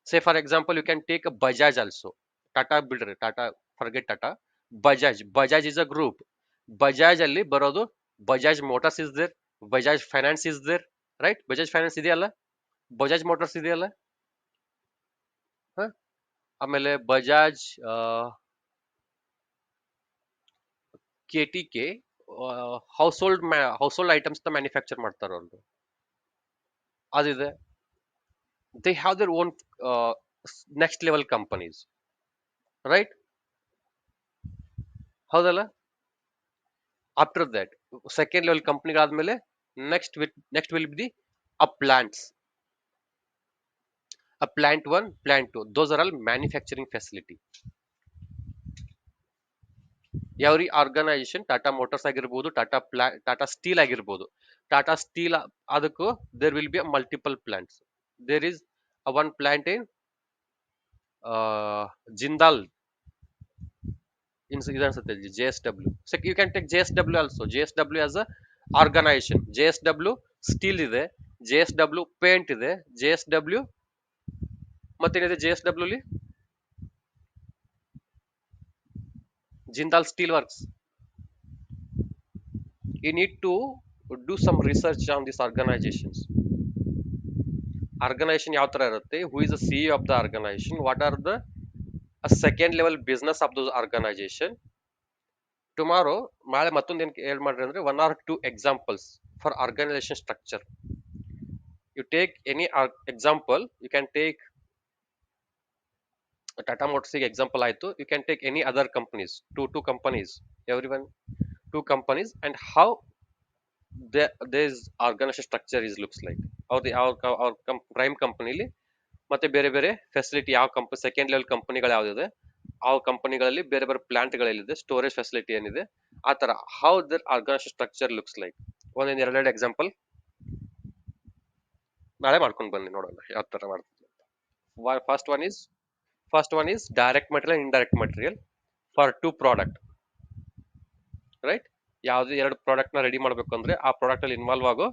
Say for example, you can take a Bajaj also. Tata ಬಿಡ್ರಿ, Tata forget Tata. Bajaj is a group. Bajaj ಅಲ್ಲಿ ಬರೋದು Bajaj motors is there, Bajaj finance is there, right? Bajaj finance ಇದೆಯಲ್ಲ, Bajaj motors ಇದೆಯಲ್ಲ, ಹ? ಆಮೇಲೆ Bajaj KTK house hold items ನ ಮ್ಯಾನುಫ್ಯಾಕ್ಚರ್ ಮಾಡ್ತಾರ ಅವ್ರು, ಅದಿದೆ. They have their own next level companies, right? ಹೌದಲ್ಲ? ಆಫ್ಟರ್ ದಟ್ ಸೆಕೆಂಡ್ ಲೆವೆಲ್ ಕಂಪನಿಗಳಾದ್ಮೇಲೆ next will be the a plants, a plant 1, plant 2, those are all manufacturing facility. every organization, Tata Motors ಆಗಿರ್ಬೋದು, Tata Steel ಆಗಿರ್ಬೋದು, Tata Steel ಅದಕ್ಕೂ there will be multiple plants. There is one plant in Jindal ಇದನ್ಸುತ್ತೆ JSW. So you can take JSW also. JSW as a organization, JSW Steel ಇದೆ, JSW Paint ಇದೆ, JSW ಮತ್ತೇನಿದೆ JSW ಅಲ್ಲಿ? Jindal Steel Works. You need to do some research on these organizations. Organization ಯಾವ ತರ ಇರುತ್ತೆ, who is the CEO of the organization, what are the second level business of those organization. Tomorrow ನಾಳೆ ಮತ್ತೊಂದು ಏನ್ ಹೇಳ್ ಮಾಡ್ರಿ ಅಂದ್ರೆ, 1 or 2 examples for organization structure. You take any example, you can take Tata Motors example ಆಯ್ತು, you can take any other companies, two companies, everyone, 2 companies, and how this organization structure is looks like. ಅವ್ರ prime ಕಂಪನಿಲಿ ಮತ್ತೆ ಬೇರೆ ಬೇರೆ facility ಯಾವ second level ಕಂಪನಿಗಳು ಯಾವ್ದಿದೆ, ಆ ಕಂಪನಿಗಳಲ್ಲಿ ಬೇರೆ ಬೇರೆ ಪ್ಲಾಂಟ್ ಗಳೇನಿದೆ, ಸ್ಟೋರೇಜ್ ಫೆಸಿಲಿಟಿ ಏನಿದೆ, ಆ ತರ how their organization structure looks like. ಒಂದೊಂದು ಎರಡೆರಡು ಎಕ್ಸಾಂಪಲ್ ನಾಳೆ ಮಾಡ್ಕೊಂಡು ಬನ್ನಿ, ನೋಡೋಣ ಯಾವ ತರ ಮಾಡ್ತೀವಿ. First one is direct material, indirect material for to product, right? ಯಾವುದೇ ಎರಡು ಪ್ರಾಡಕ್ಟ್ ನ ರೆಡಿ ಮಾಡಬೇಕು ಅಂದ್ರೆ ಆ ಪ್ರಾಡಕ್ಟ್ ಅಲ್ಲಿ ಇನ್ವಾಲ್ವ್ ಆಗೋ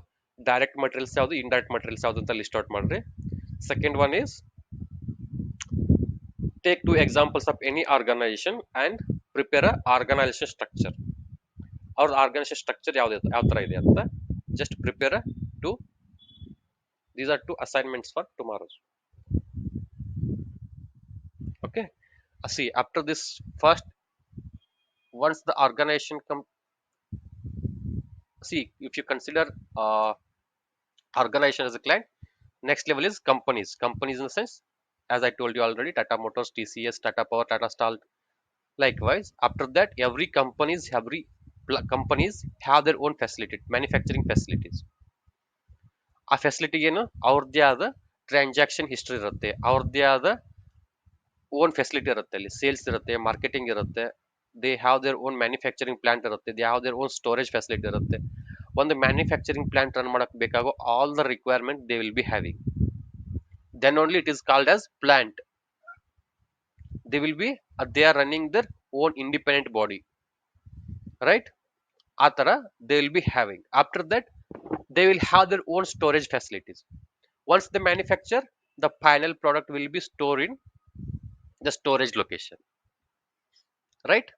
ಡೈರೆಕ್ಟ್ ಮಟೀರಿಯಲ್ಸ್ ಯಾವುದು, ಇಂಡೈರೆಕ್ಟ್ ಮಟೀರಿಯಲ್ಸ್ ಯಾವುದು ಅಂತ ಲಿಸ್ಟ್ ಔಟ್ ಮಾಡ್ರಿ. Second one is take two examples of any organization and prepare a organization structure. ಅವ್ರ ಆರ್ಗನೈಸೇಷನ್ ಸ್ಟ್ರಕ್ಚರ್ ಯಾವ ತರ ಇದೆ ಅಂತ just prepare two these are two assignments for tomorrow. Okay, see after this first, once the organization come, see if you consider uh, organization as a client, next level is companies in the sense, as I told you already, Tata Motors, TCS, Tata Power, Tata Steel. Likewise, after that, companies have their own facility, manufacturing facilities. ಆ ಫೆಸಿಲಿಟಿಗೆ ಏನು ಅವ್ರದ್ದೇ ಆದ transaction history ಇರುತ್ತೆ, ಅವ್ರದ್ದೇ ಆದ own facility ಇರುತ್ತೆ, ಅಲ್ಲಿ sales ಇರುತ್ತೆ, ಮಾರ್ಕೆಟಿಂಗ್ ಇರುತ್ತೆ, they have their own manufacturing plant ಇರುತ್ತೆ, they have their own storage facility ಇರುತ್ತೆ. ಒಂದು ಮ್ಯಾನುಫ್ಯಾಕ್ಚರಿಂಗ್ ಪ್ಲಾಂಟ್ ರನ್ ಮಾಡಕ್ ಬೇಕಾಗೋ all the requirement they will be having, then only it is called as plant. They will be they are running their own independent body, right? ಆ ತರ they will be having. After that, they will have their own storage facilities. Once they manufacture, the final product will be stored in the storage location, right?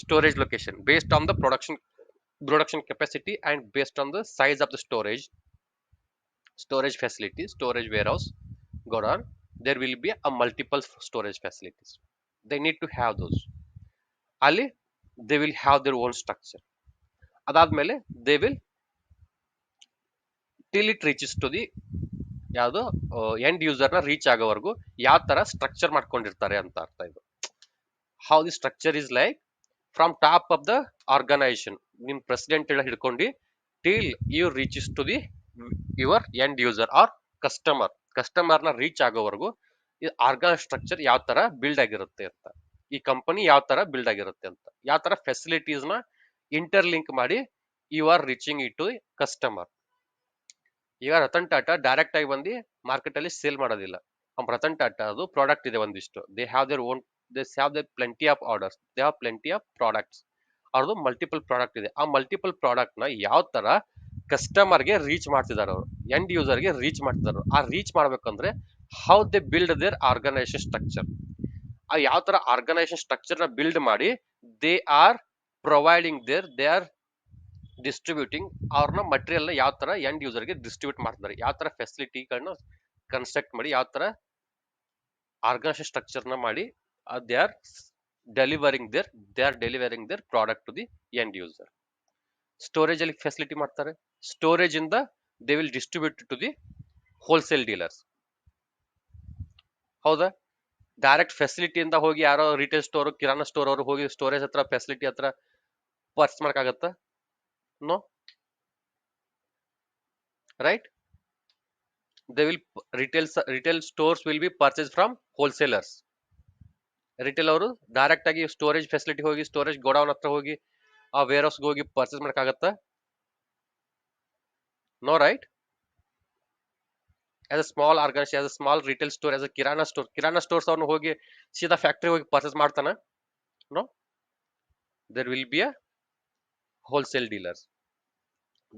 Storage location based on the production capacity and based on the size of the storage facility, storage warehouse godown, there will be a multiple storage facilities. They need to have those. Ali, they will have their own structure. ಅದಾದ್ಮೇಲೆ they will till it reaches to the ಯಾವುದು end user ನ reach ಆಗೋವರೆಗೂ ಯಾವ ತರ structure ಮಾಡ್ಕೊಂಡಿರ್ತಾರೆ ಅಂತ ಅರ್ಥ ಇದು. How the structure is like from top of the organization, ನಿಮ್ ಪ್ರೆಸಿಡೆಂಟ್ ಎಲ್ಲ ಹಿಡ್ಕೊಂಡು till you reaches to the your end user or customer ನ ರೀಚ್ ಆಗೋವರೆಗೂ ಈ ಆರ್ಗನೈಸ್ ಸ್ಟ್ರಕ್ಚರ್ ಯಾವ ತರ ಬಿಲ್ಡ್ ಆಗಿರುತ್ತೆ ಅಂತ, ಈ ಕಂಪನಿ ಯಾವ ತರ ಬಿಲ್ಡ್ ಆಗಿರುತ್ತೆ ಅಂತ, ಯಾವ ತರ ಫೆಸಿಲಿಟೀಸ್ ನ ಇಂಟರ್ಲಿಂಕ್ ಮಾಡಿ you are reaching it to customer. ಈಗ ರತನ್ ಟಾಟಾ ಡೈರೆಕ್ಟ್ ಆಗಿ ಬಂದು ಮಾರ್ಕೆಟ್ ಅಲ್ಲಿ ಸೇಲ್ ಮಾಡೋದಿಲ್ಲ. ರತನ್ ಟಾಟಾ ಅದು ಪ್ರಾಡಕ್ಟ್ ಇದೆ ಒಂದಿಷ್ಟು, they have their own, they have there plenty of orders, they have plenty of products. ಅವ್ರದ್ದು ಮಲ್ಟಿಪಲ್ ಪ್ರಾಡಕ್ಟ್ ಇದೆ. ಆ ಮಲ್ಟಿಪಲ್ ಪ್ರಾಡಕ್ಟ್ ನ ಯಾವ ತರ ಕಸ್ಟಮರ್ಗೆ ರೀಚ್ ಮಾಡ್ತಿದ್ದಾರೆ, ಅವರು ಎಂಡ್ ಯೂಸರ್ಗೆ ರೀಚ್ ಮಾಡ್ತಿದ್ದಾರೆ. ಆ ರೀಚ್ ಮಾಡ್ಬೇಕಂದ್ರೆ how they build their organization structure. ಆ ಯಾವ ತರ ಆರ್ಗನೈಸೇಷನ್ ಸ್ಟ್ರಕ್ಚರ್ ನ ಬಿಲ್ಡ್ ಮಾಡಿ they are providing they are distributing ಅವ್ರನ್ನ ಮಟೀರಿಯಲ್ ನ ಯಾವ ತರ ಎಂಡ್ ಯೂಸರ್ಗೆ ಡಿಸ್ಟ್ರಿಬ್ಯೂಟ್ ಮಾಡ್ತಾರೆ, ಯಾವ ತರ ಫೆಸಿಲಿಟಿಗಳನ್ನ ಕನ್ಸ್ಟ್ರಕ್ಟ್ ಮಾಡಿ, ಯಾವ ತರ ಆರ್ಗನೈಸೇಷನ್ ಸ್ಟ್ರಕ್ಚರ್ ನ ಮಾಡಿ they are delivering their product to the end user. Storage ಅಲ್ಲಿ ಫೆಸಿಲಿಟಿ ಮಾಡ್ತಾರೆ, ಸ್ಟೋರೇಜ್ ಇಂದ they will distribute to the wholesale dealers. ಹೌದಾ? ಡೈರೆಕ್ಟ್ ಫೆಸಿಲಿಟಿಯಿಂದ ಹೋಗಿ ಯಾರೋ ರಿಟೇಲ್ ಸ್ಟೋರ್, ಕಿರಾಣಾ ಸ್ಟೋರ್ ಅವರು ಹೋಗಿ ಸ್ಟೋರೇಜ್ ಹತ್ರ ಫೆಸಿಲಿಟಿ ಹತ್ರ ಪರ್ಚೇಸ್ ಮಾಡಕ್ಕಾಗತ್ತಾ? No, right? They will retail stores will be purchased from wholesalers. Retail ಅವರು ಡೈರೆಕ್ಟ್ ಆಗಿ ಸ್ಟೋರೇಜ್ ಫೆಸಿಲಿಟಿ ಹೋಗಿ ಸ್ಟೋರೇಜ್ ಗೋಡೌನ್ ಹತ್ರ ಹೋಗಿ ಆ ವೇರ್ ಹೌಸ್ ಹೋಗಿ ಪರ್ಚೇಸ್ ಮಾಡಕ್ಕಾಗತ್ತಾ? No, right? As a small organization, as a small retail store, as a kirana stores ಅವ್ರನ್ನ ಹೋಗಿ ಸೀದಾ ಫ್ಯಾಕ್ಟರಿ ಹೋಗಿ ಪರ್ಚೇಸ್ ಮಾಡ್ತಾನ? No, there will be a wholesale dealers.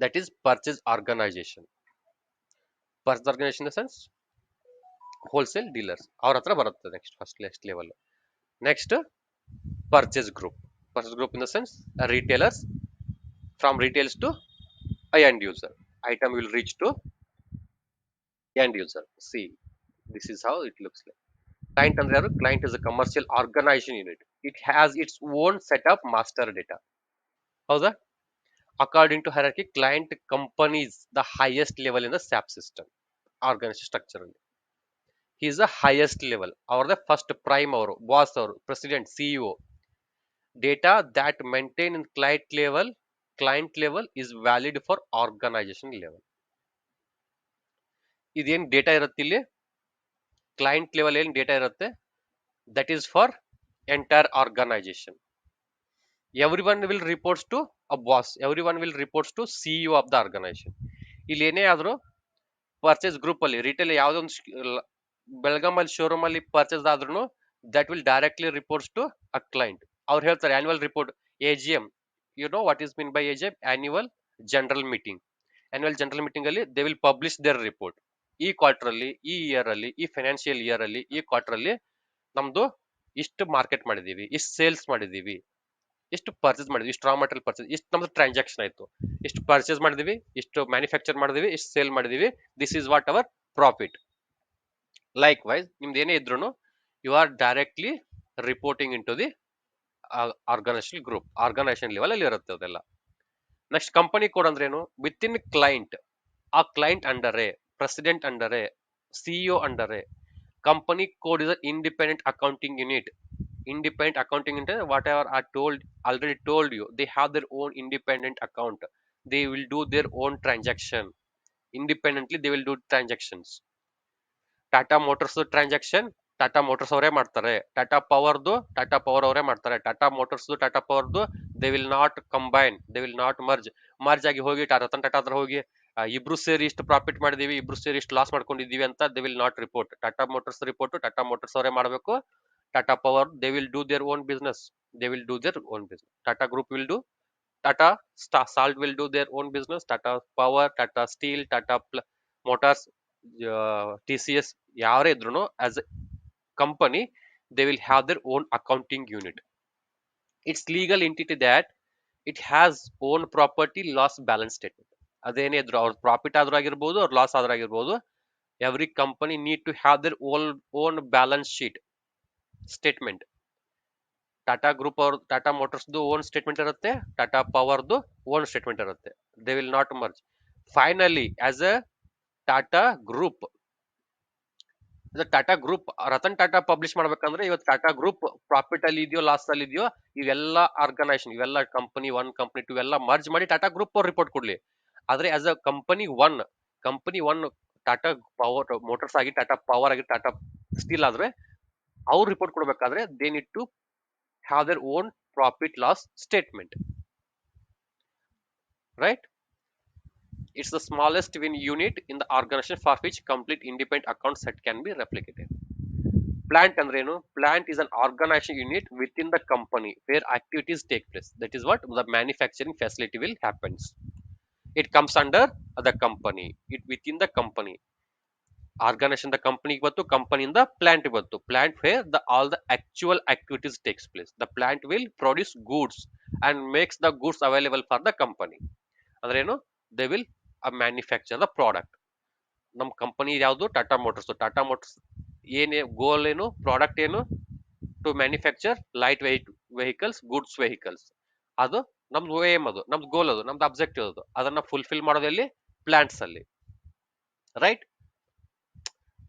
That is purchase organization. Purchase organization in the sense wholesale dealers ಅವ್ರ ಹತ್ರ ಬರುತ್ತೆ. Next level. Next purchase group in the sense retailers, from retails to end user, item will reach to end user. See, this is how it looks like. Client andre yaru? Client is a commercial organization unit. It has its own set of master data. How's, according to hierarchy, client company is the highest level in the SAP system organization structure. He is the highest level, or the first prime, or boss, or president, CEO. Data that maintain in client level is valid for organization level. ಇದೇನ್ data ಇರುತ್ತೆ ಇಲ್ಲಿ, client level ಏನ್ data ಇರುತ್ತೆ, that is for entire organization. Everyone will reports to a boss, everyone will reports to CEO of the organization. ಇಲ್ಲಿ ಏನೇ ಆದ್ರೂ purchase group ಅಲ್ಲಿ retail ಯಾವ್ದೊಂದು ಬೆಳಗಾಂ ಅಲ್ಲಿ ಶೋರೂಮ್ ಅಲ್ಲಿ ಪರ್ಚೇಸ್ ಆದ್ರೂ that will directly reports to a client. ಅವ್ರು ಹೇಳ್ತಾರೆ annual report, AGM You know what is mean by AGM? Annual General Meeting. Annual General Meeting ಅಲ್ಲಿ they will publish their report. ಈ quarter ಅಲ್ಲಿ, ಈ year ಅಲ್ಲಿ, ಈ financial year ಅಲ್ಲಿ, ಈ ಕ್ವಾರ್ಟರ್ ಅಲ್ಲಿ ನಮ್ದು ಇಷ್ಟು ಮಾರ್ಕೆಟ್ ಮಾಡಿದೀವಿ, ಇಷ್ಟು ಸೇಲ್ಸ್ ಮಾಡಿದೀವಿ, ಇಷ್ಟು ಪರ್ಚೇಸ್ ಮಾಡಿದ್ವಿ, ಇಷ್ಟು ರಾ ಮಟೀರಿಯಲ್ ಪರ್ಚೇಸ್, ಇಷ್ಟು ನಮ್ದು ಟ್ರಾನ್ಸಾಕ್ಷನ್ ಆಯ್ತು, ಇಷ್ಟು ಪರ್ಚೇಸ್ ಮಾಡಿದೀವಿ, ಇಷ್ಟು ಮ್ಯಾನುಫ್ಯಾಕ್ಚರ್ ಮಾಡಿದೀವಿ, ಇಷ್ಟು ಸೇಲ್ ಮಾಡಿದೀವಿ, this is what our profit. Likewise ನಿಮ್ದು ಏನೇ ಇದ್ರು you are directly reporting in to the organization group, organization level ಅಲ್ಲಿ ಇರುತ್ತೆ ಅದೆಲ್ಲ. ನೆಕ್ಸ್ಟ್ ಕಂಪನಿ ಕೋಡ್ ಅಂದ್ರೆ ಏನು? ವಿತ್ ಇನ್ ಕ್ಲೈಂಟ್, ಆ client under president under CEO under company code is independent accounting unit. Independent accounting unit, whatever I told already told you, they have their own independent account. They will do their own transaction independently. They will do transactions. Tata motors transaction Tata motors ಅವರೇ ಮಾಡ್ತಾರೆ, ಟಾಟಾ ಪವರ್ದು Tata power ಅವರೇ ಮಾಡ್ತಾರೆ, Tata motors Tata ಪವರ್ದು they will not combine, they will not merge ಆಗಿ ಹೋಗಿ ರತನ್ ಟಾಟಾ ಹತ್ರ ಹೋಗಿ ಇಬ್ರು ಸೇರಿ ಇಷ್ಟು ಪ್ರಾಫಿಟ್ ಮಾಡಿದೀವಿ, ಇಬ್ರು ಸೇರಿ ಇಷ್ಟು ಲಾಸ್ ಮಾಡ್ಕೊಂಡಿದೀವಿ ಅಂತ they will not report. Tata motors report Tata motors ಅವರೇ ಮಾಡಬೇಕು. Tata power they will do their own business, they will do their own business. Tata group will do, Tata salt will do their own business, Tata power, Tata steel, Tata motors, TCS ಯಾರೇ ಇದ್ರು as A company they will have their own accounting unit. It's legal entity that it has own property loss balance statement. ಅದೇನೇ ಇದ್ರು ಅವ್ರ profit ಆದ್ರೂ ಆಗಿರ್ಬೋದು, ಅವ್ರ loss ಆದ್ರೂ ಆಗಿರ್ಬೋದು, every company need to have their own balance sheet statement. Tata group ಅವ್ರ ಟಾಟಾ ಮೋಟರ್ಸ್ದು ಓನ್ ಸ್ಟೇಟ್ಮೆಂಟ್ ಇರುತ್ತೆ, ಟಾಟಾ ಪವರ್ದು ಓನ್ ಸ್ಟೇಟ್ಮೆಂಟ್ ಇರುತ್ತೆ. They will not merge. Finally as a Tata group, Tata group Ratan Tata publish ಮಾಡ್ಬೇಕಂದ್ರೆ ಇವತ್ತು ಟಾಟಾ ಗ್ರೂಪ್ ಪ್ರಾಫಿಟ್ ಅಲ್ಲಿ ಇದೆಯೋ ಲಾಸ್ ಅಲ್ಲಿ ಇದೆಯೋ ಇವೆಲ್ಲ ಆರ್ಗನೈಸೇಷನ್, ಇವೆಲ್ಲ ಕಂಪನಿ 1 ಕಂಪನಿ 2 ಎಲ್ಲ ಮರ್ಜ್ ಮಾಡಿ ಟಾಟಾ ಗ್ರೂಪ್ ಅವ್ರು ರಿಪೋರ್ಟ್ ಕೊಡ್ಲಿ. ಆದ್ರೆ as a company one Tata power motors ಆಗಿ, ಟಾಟಾ ಪವರ್ ಆಗಿ, ಟಾಟಾ ಸ್ಟೀಲ್ ಆದ್ರೆ ಅವ್ರು ರಿಪೋರ್ಟ್ ಕೊಡ್ಬೇಕಾದ್ರೆ they need to have their own profit loss statement, right? It's the smallest win unit in the organization for which complete independent account set can be replicated. Plant ಅಂದ್ರೇನು? Plant is an organization unit within the company where activities take place. That is what the manufacturing facility will happens. It comes under the company. It within the company. Organization the company ಬಂತು, company ಇಂದ plant ಬಂತು. Plant where the all the actual activities takes place. The plant will produce goods and makes the goods available for the company. ಅಂದ್ರೇನು? They will manufacture the product. ನಮ್ಮ company ಯಾವುದು? Tata motors. Tata motors ಏನೇ ಗೋಲ್ ಏನು, product ಏನು? To manufacture light vehicles, goods vehicles. ಅದು ನಮ್ದು aim, ಅದು ನಮ್ದು ಗೋಲ್, ಅದು ನಮ್ದು ಅಬ್ಜೆಕ್ಟಿವ್, ಅದು ಅದನ್ನ ಫುಲ್ಫಿಲ್ ಮಾಡೋದಲ್ಲಿ ಪ್ಲಾಂಟ್ಸ್ ಅಲ್ಲಿ, right?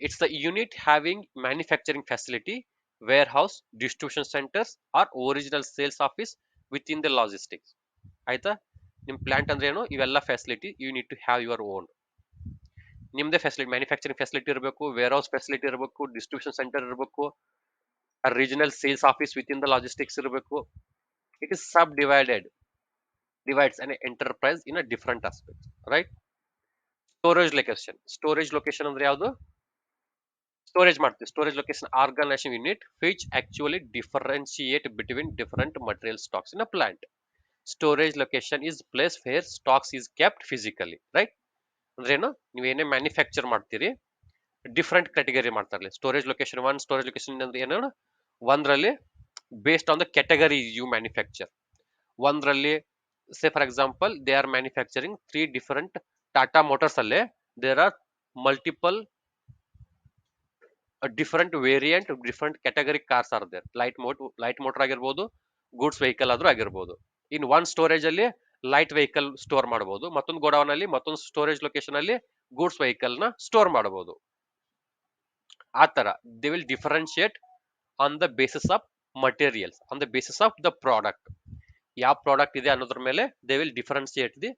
It's the unit having manufacturing facility, warehouse, distribution centres or original sales office within the logistics. ಆಯ್ತಾ? ನಿಮ್ ಪ್ಲಾಂಟ್ ಅಂದ್ರೆ ಏನು? ಇವೆಲ್ಲ facility you need to have your own. ನಿಮ್ದೇ ಫೆಸಿಲಿಟಿ, ಮ್ಯಾನುಫ್ಯಾಕ್ಚರಿಂಗ್ ಫೆಸಿಲಿಟಿ ಇರಬೇಕು, warehouse facility ಇರಬೇಕು, distribution centre ಇರಬೇಕು, regional sales office within the logistics ಇರಬೇಕು. It is sub divides an enterprise in a different aspects, right? Storage location ಅಂದ್ರೆ ಯಾವುದು? Storage ಮಾಡ್ತೀವಿ. Storage location organization unit which actually differentiate between different material stocks in a plant. Storage location is place where stocks is kept physically, right? ಅಂದ್ರೆ ಏನು? ನೀವು ಏನೇ manufacture ಮಾಡ್ತೀರಿ, different category ಮಾಡ್ತಾರಲ್ಲ. Storage location 1, storage location ಅಂದ್ರೆ ಏನು? ಒಂದರಲ್ಲಿ based on the category you manufacture. ಒಂದರಲ್ಲಿ say for example they are manufacturing 3 different Tata motors ಅಲ್ಲೇ there are multiple different variant, different category cars are there. Light motor ಆಗಿರ್ಬೋದು, goods vehicle ಆದ್ರೂ ಆಗಿರ್ಬೋದು. In one storage ಅಲ್ಲಿ light vehicle store ಮಾಡಬಹುದು, ಮತ್ತೊಂದು ಗೋಡೌನ್ ಅಲ್ಲಿ, ಮತ್ತೊಂದು ಸ್ಟೋರೇಜ್ ಲೊಕೇಶನ್ ಅಲ್ಲಿ ಗೂಡ್ಸ್ ವೆಹಿಕಲ್ ನ ಸ್ಟೋರ್ ಮಾಡಬಹುದು. ಆ ತರ they will differentiate on the basis of materials, on the basis of the product. ಯಾವ ಪ್ರಾಡಕ್ಟ್ ಇದೆ ಅನ್ನೋದ್ರ ಮೇಲೆ they will differentiate the,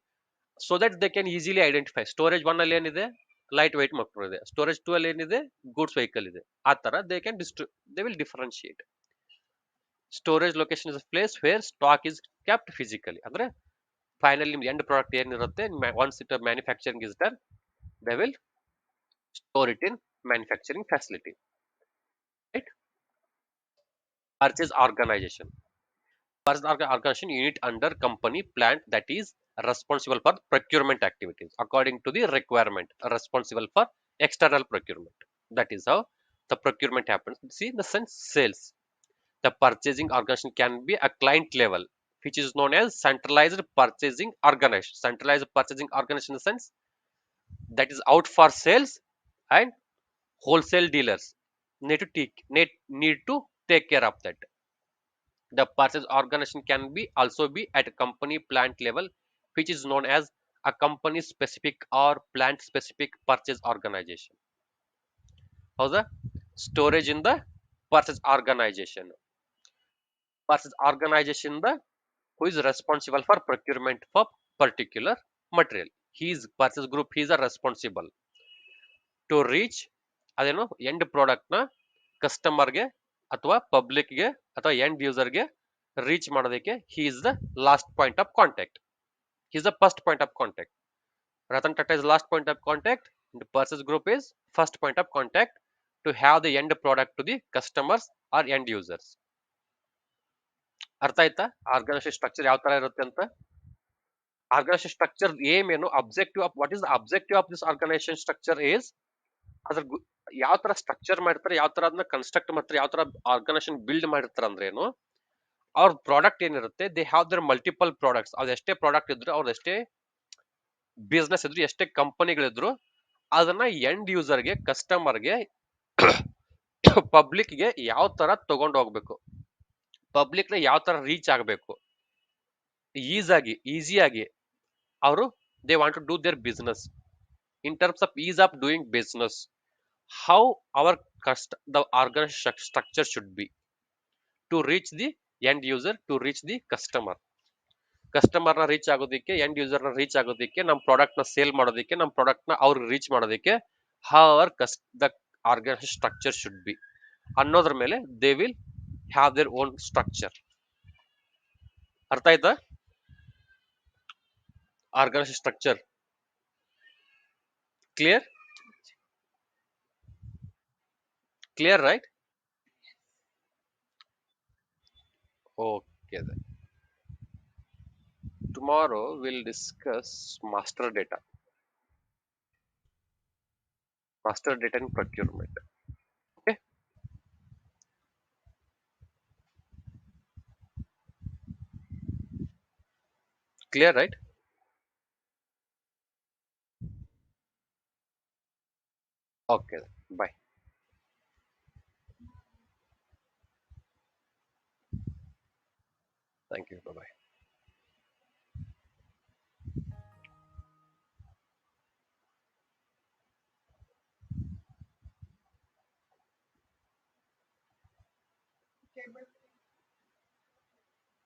so that they can easily identify. Storage 1 ಅಲ್ಲಿ ಏನಿದೆ? ಲೈಟ್ ವೆಯ್ಟ್ ಮೋಟರ್ ಇದೆ. ಸ್ಟೋರೇಜ್ 2 ಅಲ್ಲಿ ಏನಿದೆ? ಗೂಡ್ಸ್ ವೆಹಿಕಲ್ ಇದೆ. ಆ ತರ they will differentiate. Storage location is place where stock is kept physically. ಅಂದ್ರೆ ಫೈನಲ್ ನಿಮ್ದು ಎಂಡ್ ಪ್ರಾಡಕ್ಟ್ ಏನಿರುತ್ತೆ, once it manufacturing is done, they will store it in manufacturing facility, right? Purchase organization. Purchase organization unit under company plant that is responsible for procurement activities according to the requirement, responsible for external procurement. That is how the procurement happens. See the sense sales. The purchasing organization can be a client level, which is known as centralized purchasing organization. Centralized purchasing organization in the sense that is out for sales, and wholesale dealers need to take care of that. The purchase organization can be also be at a company plant level, which is known as a company specific or plant specific purchase organization. How's the storage in the purchase organization? Purchase organization the who is responsible for procurement for particular material. His purchase group he is a responsible to reach ಅದೇನು end product ನ ಕಸ್ಟಮರ್ಗೆ ಅಥವಾ ಪಬ್ಲಿಕ್ಗೆ ಅಥವಾ end ಯೂಸರ್ಗೆ reach ಮಾಡೋದಕ್ಕೆ ಹಿ is the last point of contact. He is the first point of contact. Ratan Tata is last point of contact. The purchase group is first point of contact to have the end product to the customers or end users. ಅರ್ಥ ಆಯ್ತಾ organization structure ಯಾವ ತರ ಇರುತ್ತೆ ಅಂತ? Organization structure aim ಏನು, objective of what is the objective of this organization structure is ಅದ್ರ ಯಾವ ತರ ಸ್ಟ್ರಕ್ಚರ್ ಮಾಡಿರ್ತಾರೆ, ಯಾವ ತರ ಅದನ್ನ ಕನ್ಸ್ಟ್ರಕ್ಟ್ ಮಾಡ್ತಾರೆ, ಯಾವ ತರ ಆರ್ಗನೈಸೇಷನ್ ಬಿಲ್ಡ್ ಮಾಡಿರ್ತಾರೆ ಅಂದ್ರೆ ಏನು, ಅವ್ರ ಪ್ರಾಡಕ್ಟ್ ಏನಿರುತ್ತೆ they have there multiple products. ಅವ್ರ ಎಷ್ಟೇ ಪ್ರಾಡಕ್ಟ್ ಇದ್ರು, ಅವ್ರ ಎಷ್ಟೇ ಬಿಸ್ನೆಸ್ ಇದ್ರು, ಎಷ್ಟೇ ಕಂಪನಿಗಳಿದ್ರು, ಅದನ್ನ ಎಂಡ್ ಯೂಸರ್ಗೆ ಕಸ್ಟಮರ್ಗೆ ಪಬ್ಲಿಕ್ಗೆ ಯಾವ ತರ ತಗೊಂಡು ಹೋಗ್ಬೇಕು, ಪಬ್ಲಿಕ್ನ ಯಾವ ತರ ರೀಚ್ ಆಗಬೇಕು, ಈಸಿಯಾಗಿ ಅವರು they want to do their business in terms of ease of doing business. How our the organization structure should be to reach the end user, to reach the ಕಸ್ಟಮರ್ನ ರೀಚ್ ಆಗೋದಕ್ಕೆ, ಎಂಡ್ ಯೂಸರ್ನ reach ಆಗೋದಕ್ಕೆ, ನಮ್ಮ ಪ್ರಾಡಕ್ಟ್ನ sale ಮಾಡೋದಕ್ಕೆ, ನಮ್ಮ ಪ್ರಾಡಕ್ಟ್ನ ಅವ್ರಿಗೆ ರೀಚ್ ಮಾಡೋದಕ್ಕೆ how our the organization structure should be ಅನ್ನೋದ್ರ ಮೇಲೆ they will have their own structure. ಅರ್ಥ ಆಯ್ತಾ? Organization structure clear? Clear right? Okay then. Tomorrow we'll discuss master data in procurement. Okay, clear, right? Okay, bye. Thank you. Bye bye.